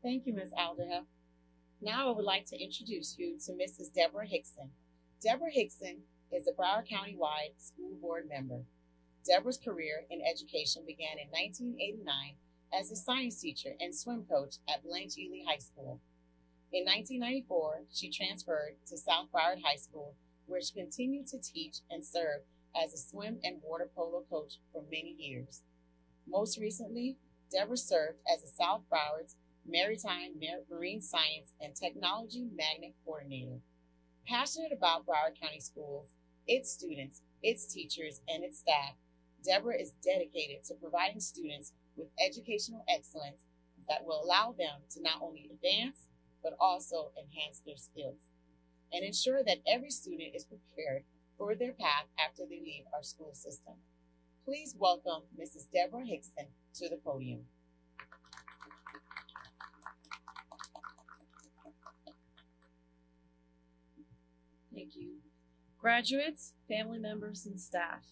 Thank you, Ms. Aldeha. Now I would like to introduce you to Mrs. Deborah Hickson. Deborah Hickson is a Broward County-wide school board member. Deborah's career in education began in 1989 as a science teacher and swim coach at Blanche Ely High School. In 1994, she transferred to South Broward High School, where she continued to teach and serve as a swim and water polo coach for many years. Most recently, Deborah served as a South Broward's Maritime, Marine Science, and Technology Magnet Coordinator. Passionate about Broward County Schools, its students, its teachers, and its staff, Deborah is dedicated to providing students with educational excellence that will allow them to not only advance, but also enhance their skills and ensure that every student is prepared for their path after they leave our school system. Please welcome Mrs. Deborah Hickson to the podium. Thank you. Graduates, family members, and staff,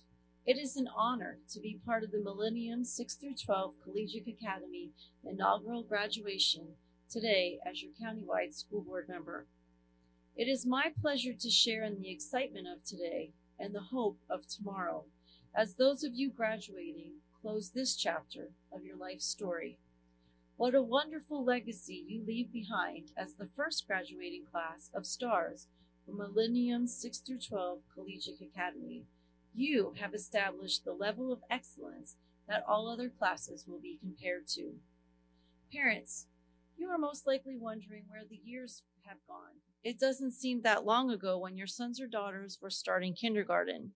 it is an honor to be part of the Millennium 6 through 12 Collegiate Academy inaugural graduation today as your countywide school board member. It is my pleasure to share in the excitement of today and the hope of tomorrow as those of you graduating close this chapter of your life story. What a wonderful legacy you leave behind as the first graduating class of stars from Millennium 6 through 12 Collegiate Academy. You have established the level of excellence that all other classes will be compared to. Parents, you are most likely wondering where the years have gone. It doesn't seem that long ago when your sons or daughters were starting kindergarten.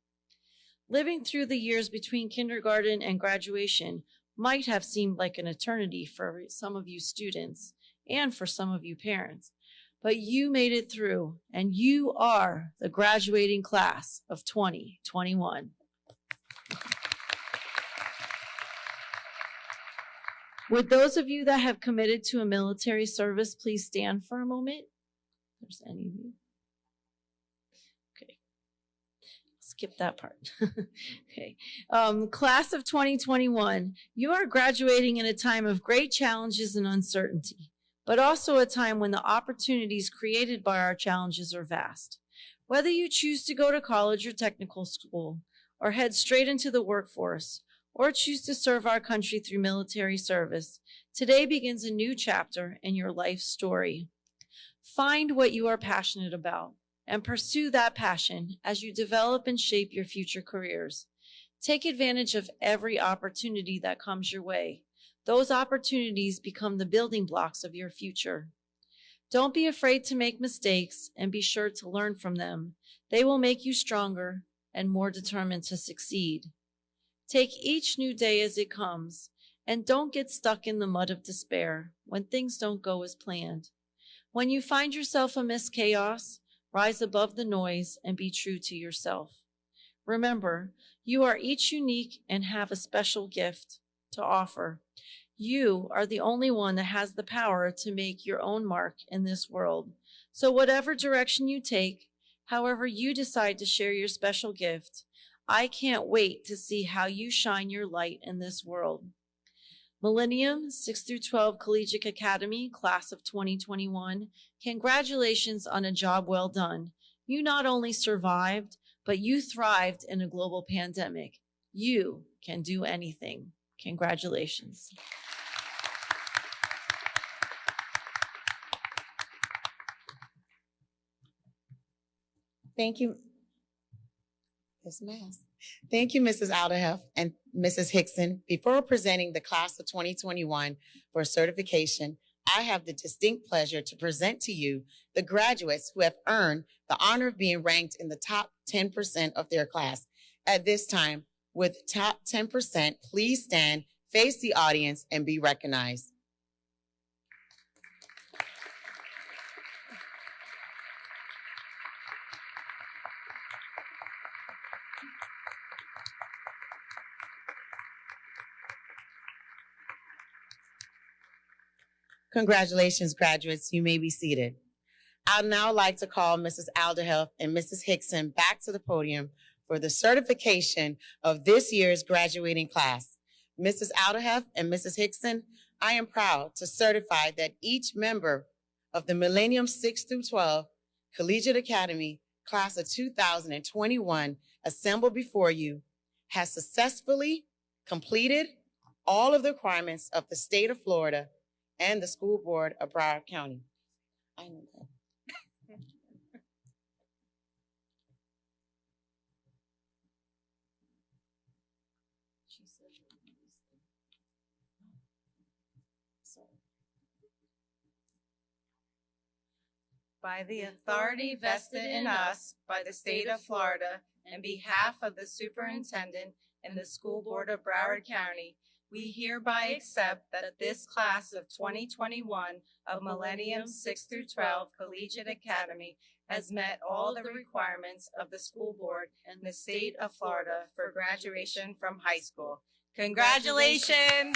Living through the years between kindergarten and graduation might have seemed like an eternity for some of you students and for some of you parents. but you made it through, and you are the graduating class of 2021. Would those of you that have committed to a military service please stand for a moment? If there's any of you. Okay. Skip that part. Okay. Class of 2021, you are graduating in a time of great challenges and uncertainty, but also a time when the opportunities created by our challenges are vast. Whether you choose to go to college or technical school, or head straight into the workforce, or choose to serve our country through military service, today begins a new chapter in your life story. Find what you are passionate about and pursue that passion as you develop and shape your future careers. Take advantage of every opportunity that comes your way. Those opportunities become the building blocks of your future. Don't be afraid to make mistakes and be sure to learn from them. They will make you stronger and more determined to succeed. Take each new day as it comes, and don't get stuck in the mud of despair when things don't go as planned. When you find yourself amidst chaos, rise above the noise and be true to yourself. Remember, you are each unique and have a special gift to offer. You are the only one that has the power to make your own mark in this world. So whatever direction you take, however you decide to share your special gift, I can't wait to see how you shine your light in this world. Millennium 6 through 12 Collegiate Academy, class of 2021, congratulations on a job well done. You not only survived, but you thrived in a global pandemic. You can do anything. Congratulations. Thank you. Yes, ma'am. Thank you, Mrs. Alderheff and Mrs. Hickson. Before presenting the class of 2021 for certification, I have the distinct pleasure to present to you the graduates who have earned the honor of being ranked in the top 10% of their class. At this time, with top 10%, please stand, face the audience, and be recognized. Congratulations, graduates. You may be seated. I'd now like to call Mrs. Alderheff and Mrs. Hickson back to the podium for the certification of this year's graduating class. Mrs. Alderheff and Mrs. Hickson, I am proud to certify that each member of the Millennium 6 through 12 Collegiate Academy class of 2021 assembled before you has successfully completed all of the requirements of the state of Florida and the school board of Broward County. I know that. By the authority vested in us by the state of Florida, and behalf of the superintendent and the school board of Broward County, we hereby accept that this class of 2021 of Millennium 6 through 12 Collegiate Academy has met all the requirements of the school board and the state of Florida for graduation from high school. Congratulations!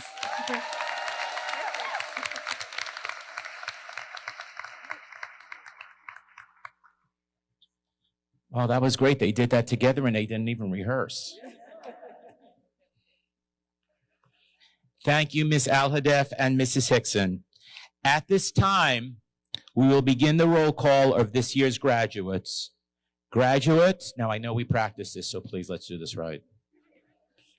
Oh, that was great. They did that together and they didn't even rehearse. Thank you, Ms. Alhadeff and Mrs. Hickson. At this time, we will begin the roll call of this year's graduates. Graduates, now I know we practiced this, so please let's do this right.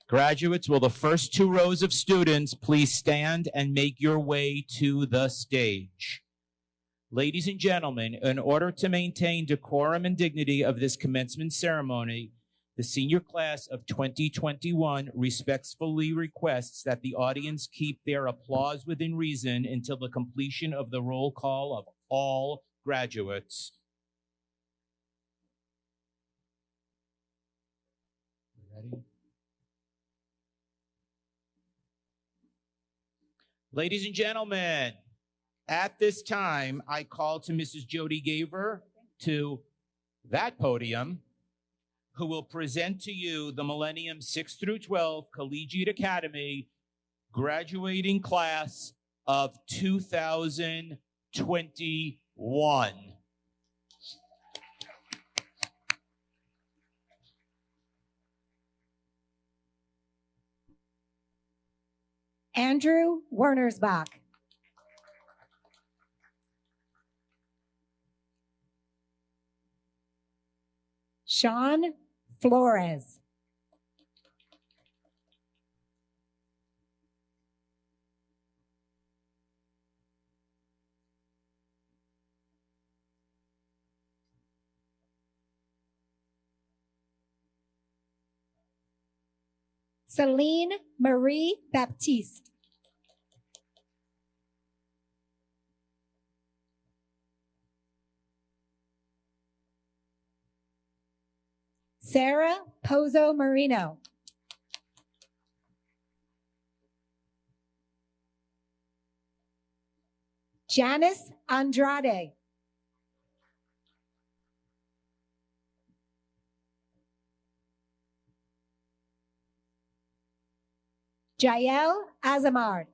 Graduates, will the first two rows of students please stand and make your way to the stage? Ladies and gentlemen, in order to maintain decorum and dignity of this commencement ceremony, the senior class of 2021 respectfully requests that the audience keep their applause within reason until the completion of the roll call of all graduates. Ready? Ladies and gentlemen, At this time, I call to Mrs. Jody Gaver to that podium, who will present to you the Millennium 6 through 12 Collegiate Academy graduating class of 2021. Andrew Wernersbach. Sean Flores. Celine Marie Baptiste. Sarah Pozo Marino. Janice Andrade. Jael Azamard.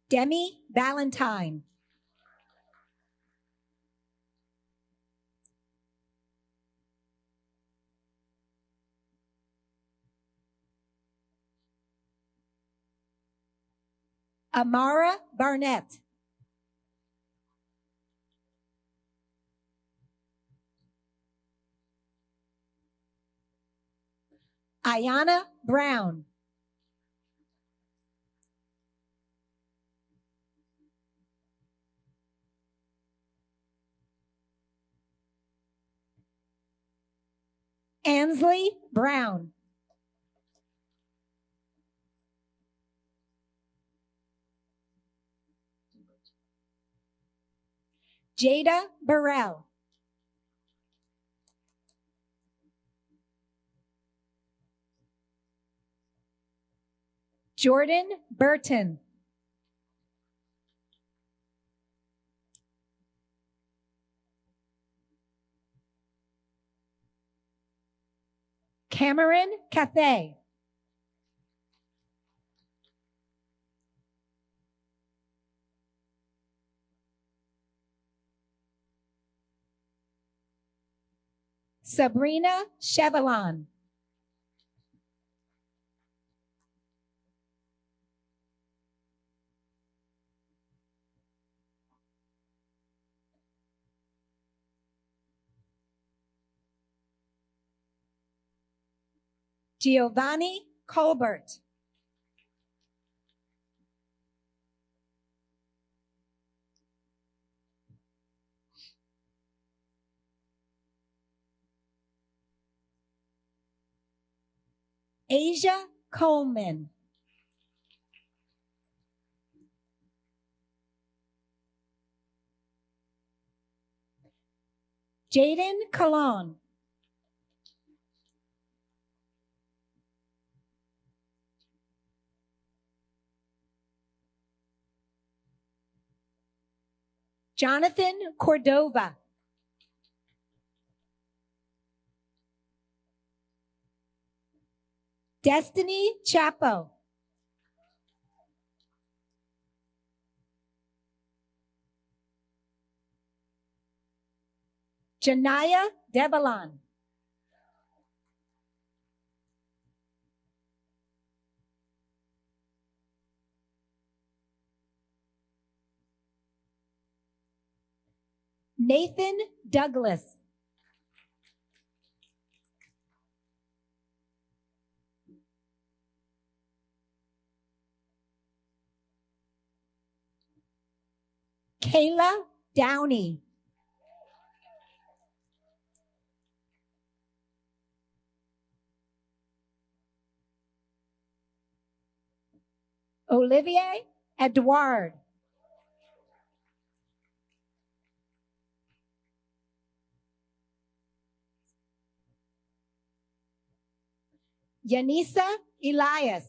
Demi Valentine. Amara Barnett. Ayana Brown. Ansley Brown. Jada Burrell. Jordan Burton. Cameron Cathay. Sabrina Chevalon. Giovanni Colbert. Asia Coleman. Jaden Colon. Jonathan Cordova. Destiny Chapo. Janaya Devalon. Nathan Douglas. Kayla Downey. Olivier Edouard. Yanisa Elias.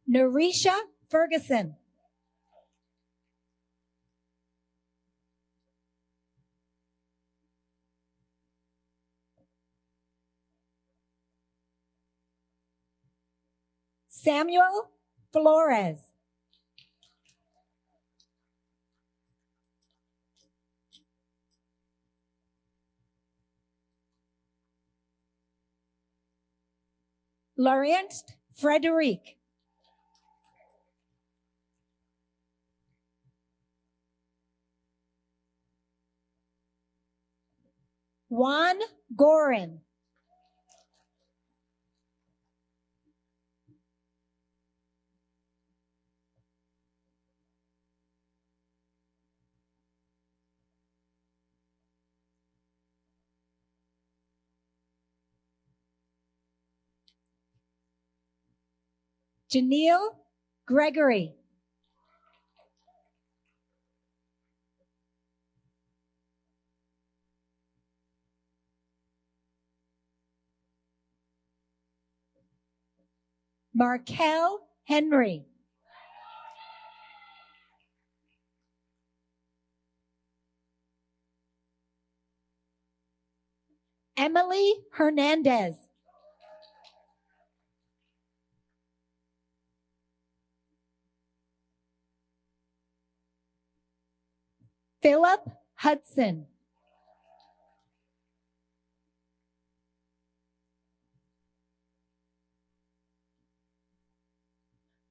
Narisha Ferguson. Samuel Flores. Laurent Frederic. Juan Gorin. Janelle Gregory. Markel Henry. Emily Hernandez. Philip Hudson.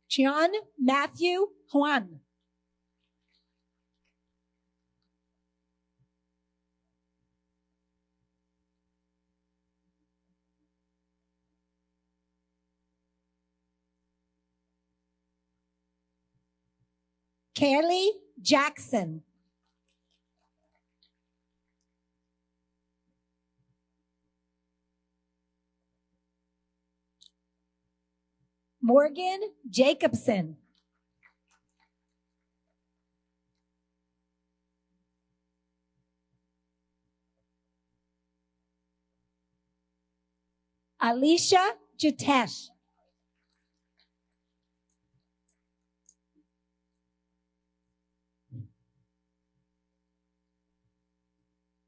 John Matthew Juan. Kelly Jackson. Morgan Jacobson. Alicia Jutesh.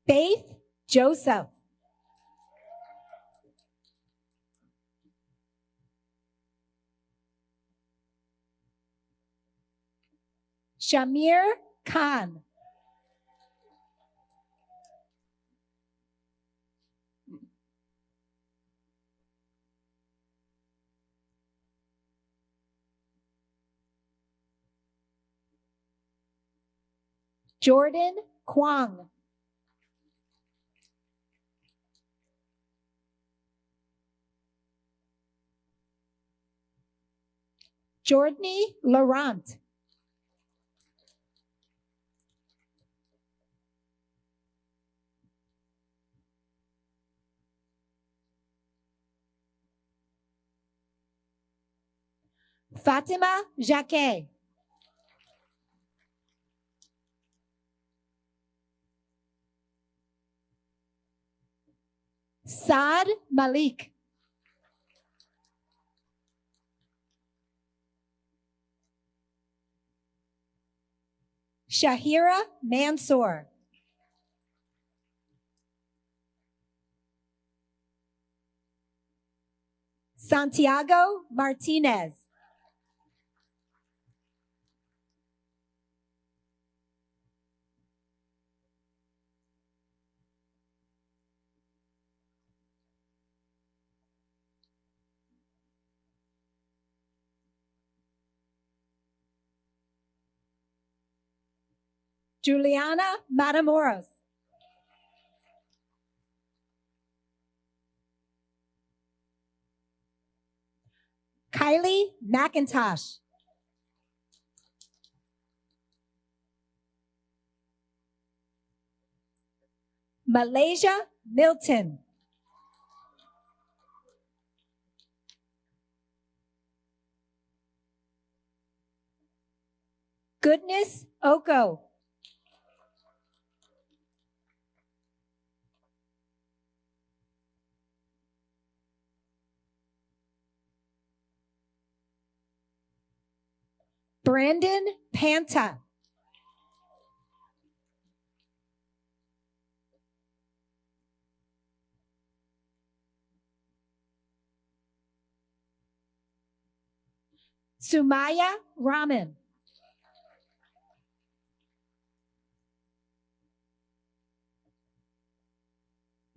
Faith Joseph. Shamir Khan. Jordan Kwong. Jordany Laurent. Fatima Jacquet. Saad Malik. Shahira Mansour. Santiago Martinez. Juliana Matamoros. Kylie McIntosh. Malaysia Milton. Goodness Oko. Brandon Panta. Sumaya Raman.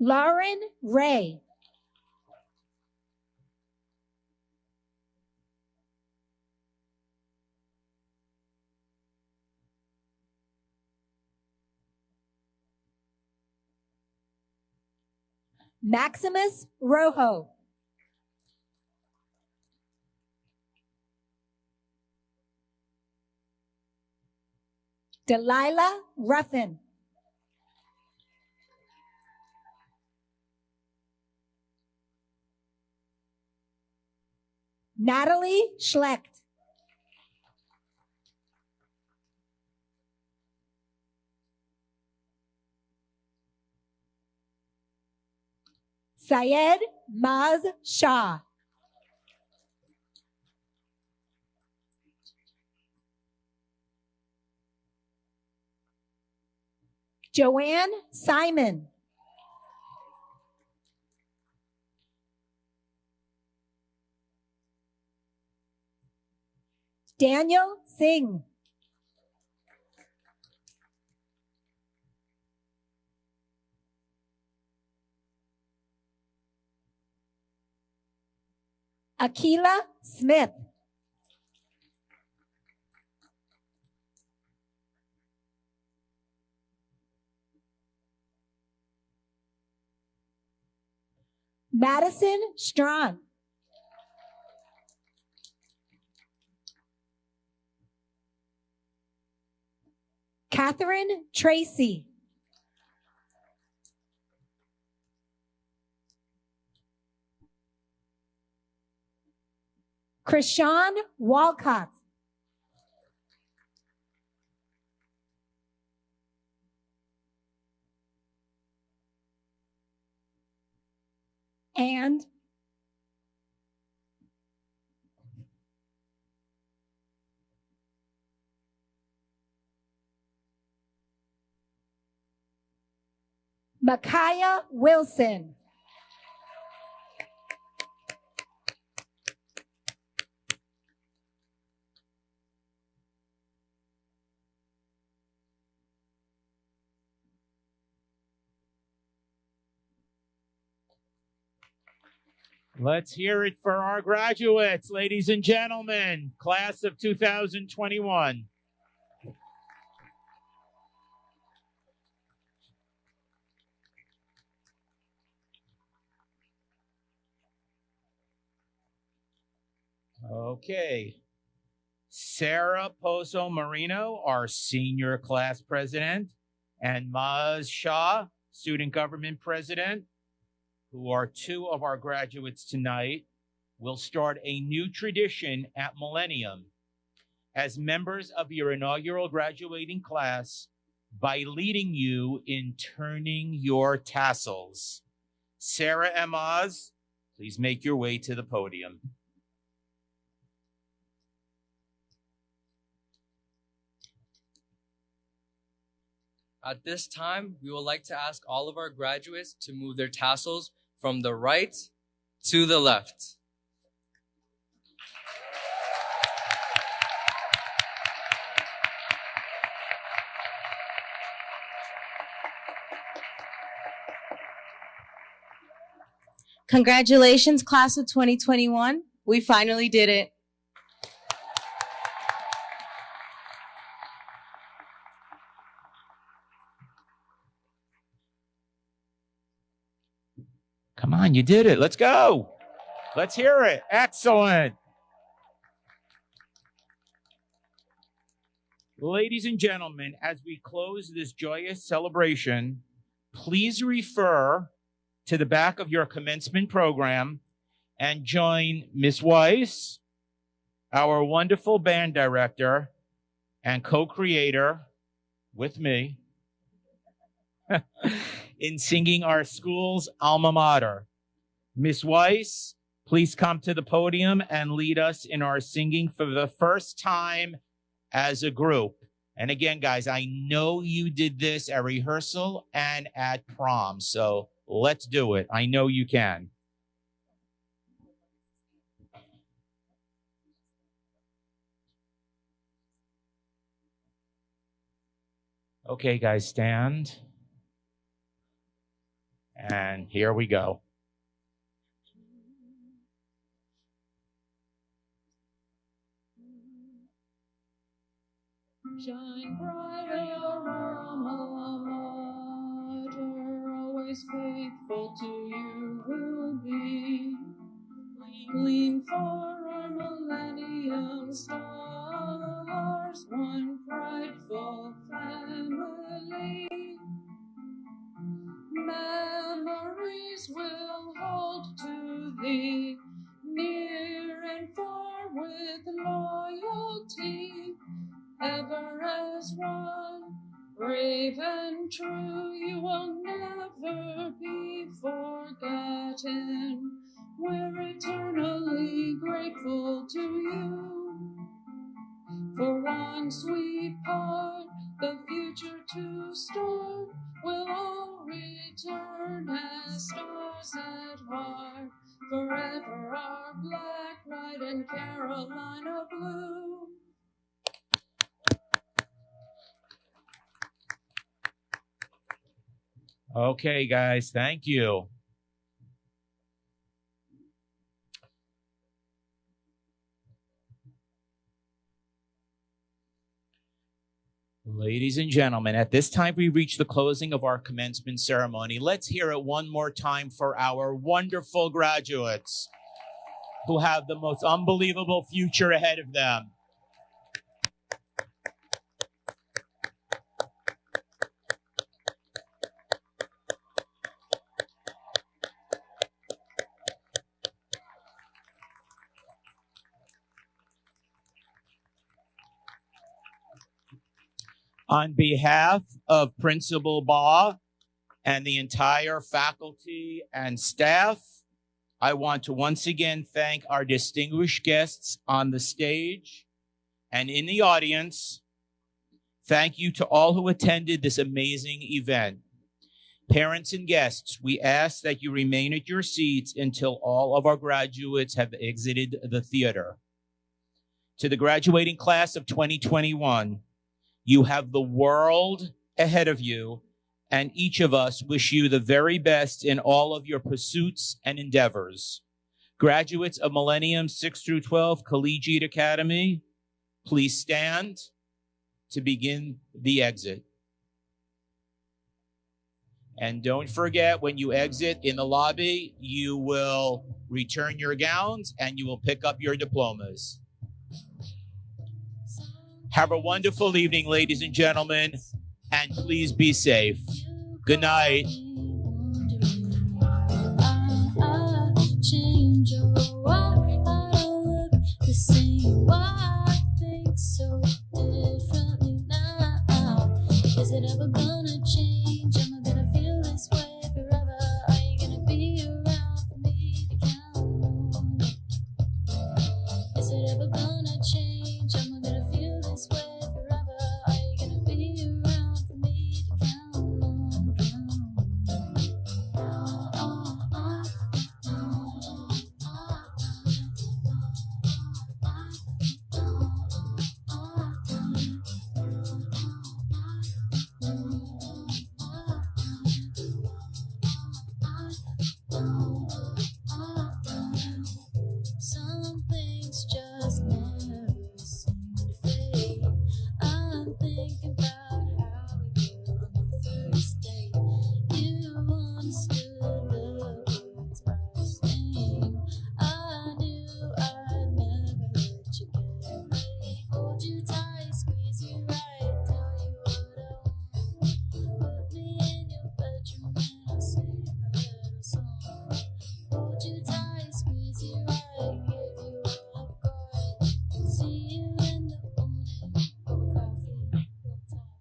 Lauren Ray. Maximus Rojo. Delilah Ruffin. Natalie Schlecht. Syed Maz Shah. Joanne Simon. Daniel Singh. Akila Smith. Madison Strawn. Catherine Tracy. Krishan Walcott. And Makaya Wilson. Let's hear it for our graduates, ladies and gentlemen, class of 2021. Okay. Sarah Pozo Marino, our senior class president, and Maz Shah, student government president, who are two of our graduates tonight, will start a new tradition at Millennium as members of your inaugural graduating class by leading you in turning your tassels. Sarah and Maz, please make your way to the podium. At this time, we would like to ask all of our graduates to move their tassels from the right to the left. Congratulations, class of 2021. We finally did it. Come on, you did it. Let's go. Let's hear it. Excellent. Ladies and gentlemen, as we close this joyous celebration, please refer to the back of your commencement program and join Ms. Weiss, our wonderful band director and co-creator with me, in singing our school's alma mater. Ms. Weiss, please come to the podium and lead us in our singing for the first time as a group. And again, guys, I know you did this at rehearsal and at prom, so let's do it. I know you can. Okay, guys, stand. And here we go. Shine bright, our alma mater, always faithful to you will be. Gleam for our millennium stars, one prideful family. Memories will hold to thee, near and far with loyalty. Ever as one, brave and true, you will never be forgotten. We're eternally grateful to you. For one sweet part, the future to start, we'll all return as stars at heart. Forever our black, white, and Carolina blue. Okay, guys, thank you. Ladies and gentlemen, at this time we reach the closing of our commencement ceremony. Let's hear it one more time for our wonderful graduates who have the most unbelievable future ahead of them. On behalf of Principal Baugh and the entire faculty and staff, I want to once again thank our distinguished guests on the stage and in the audience. Thank you to all who attended this amazing event. Parents and guests, we ask that you remain at your seats until all of our graduates have exited the theater. To the graduating class of 2021, you have the world ahead of you, and each of us wish you the very best in all of your pursuits and endeavors. Graduates of Millennium 6 through 12 Collegiate Academy, please stand to begin the exit. And don't forget, when you exit in the lobby, you will return your gowns and you will pick up your diplomas. Have a wonderful evening, ladies and gentlemen, and please be safe. Good night. Change or why I look the same, why I think so differently now. Is it ever gonna change? Am I gonna feel this way forever? Are you gonna be around for me to count on? Is it ever gonna change? Am I gonna feel this way forever? Are you gonna be around for me to count on? Some things just never seem to fade. I'm thinking about how we feel on the first date. You understood the words I was saying. I knew I'd never let you get away. Hold you tight, squeeze you right, tell you what I want. Put me in your bedroom and I'll sing a little song. Hold you tight, squeeze you right, give you all I've got. See you in the morning over coffee, we'll talk.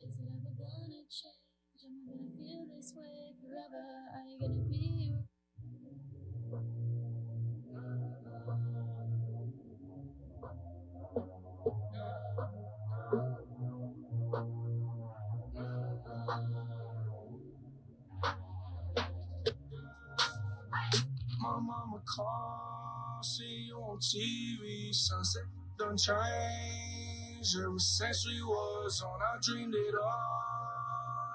Is it ever gonna change? Am I gonna feel this way forever? Are you gonna be car, see you on TV. Sunset done change. Ever since we was on, I dreamed it all.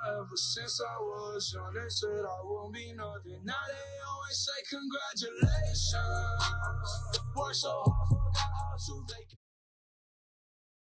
Ever since I was young, they said I won't be nothing. Now they always say congratulations. Worked so hard, forgot how to.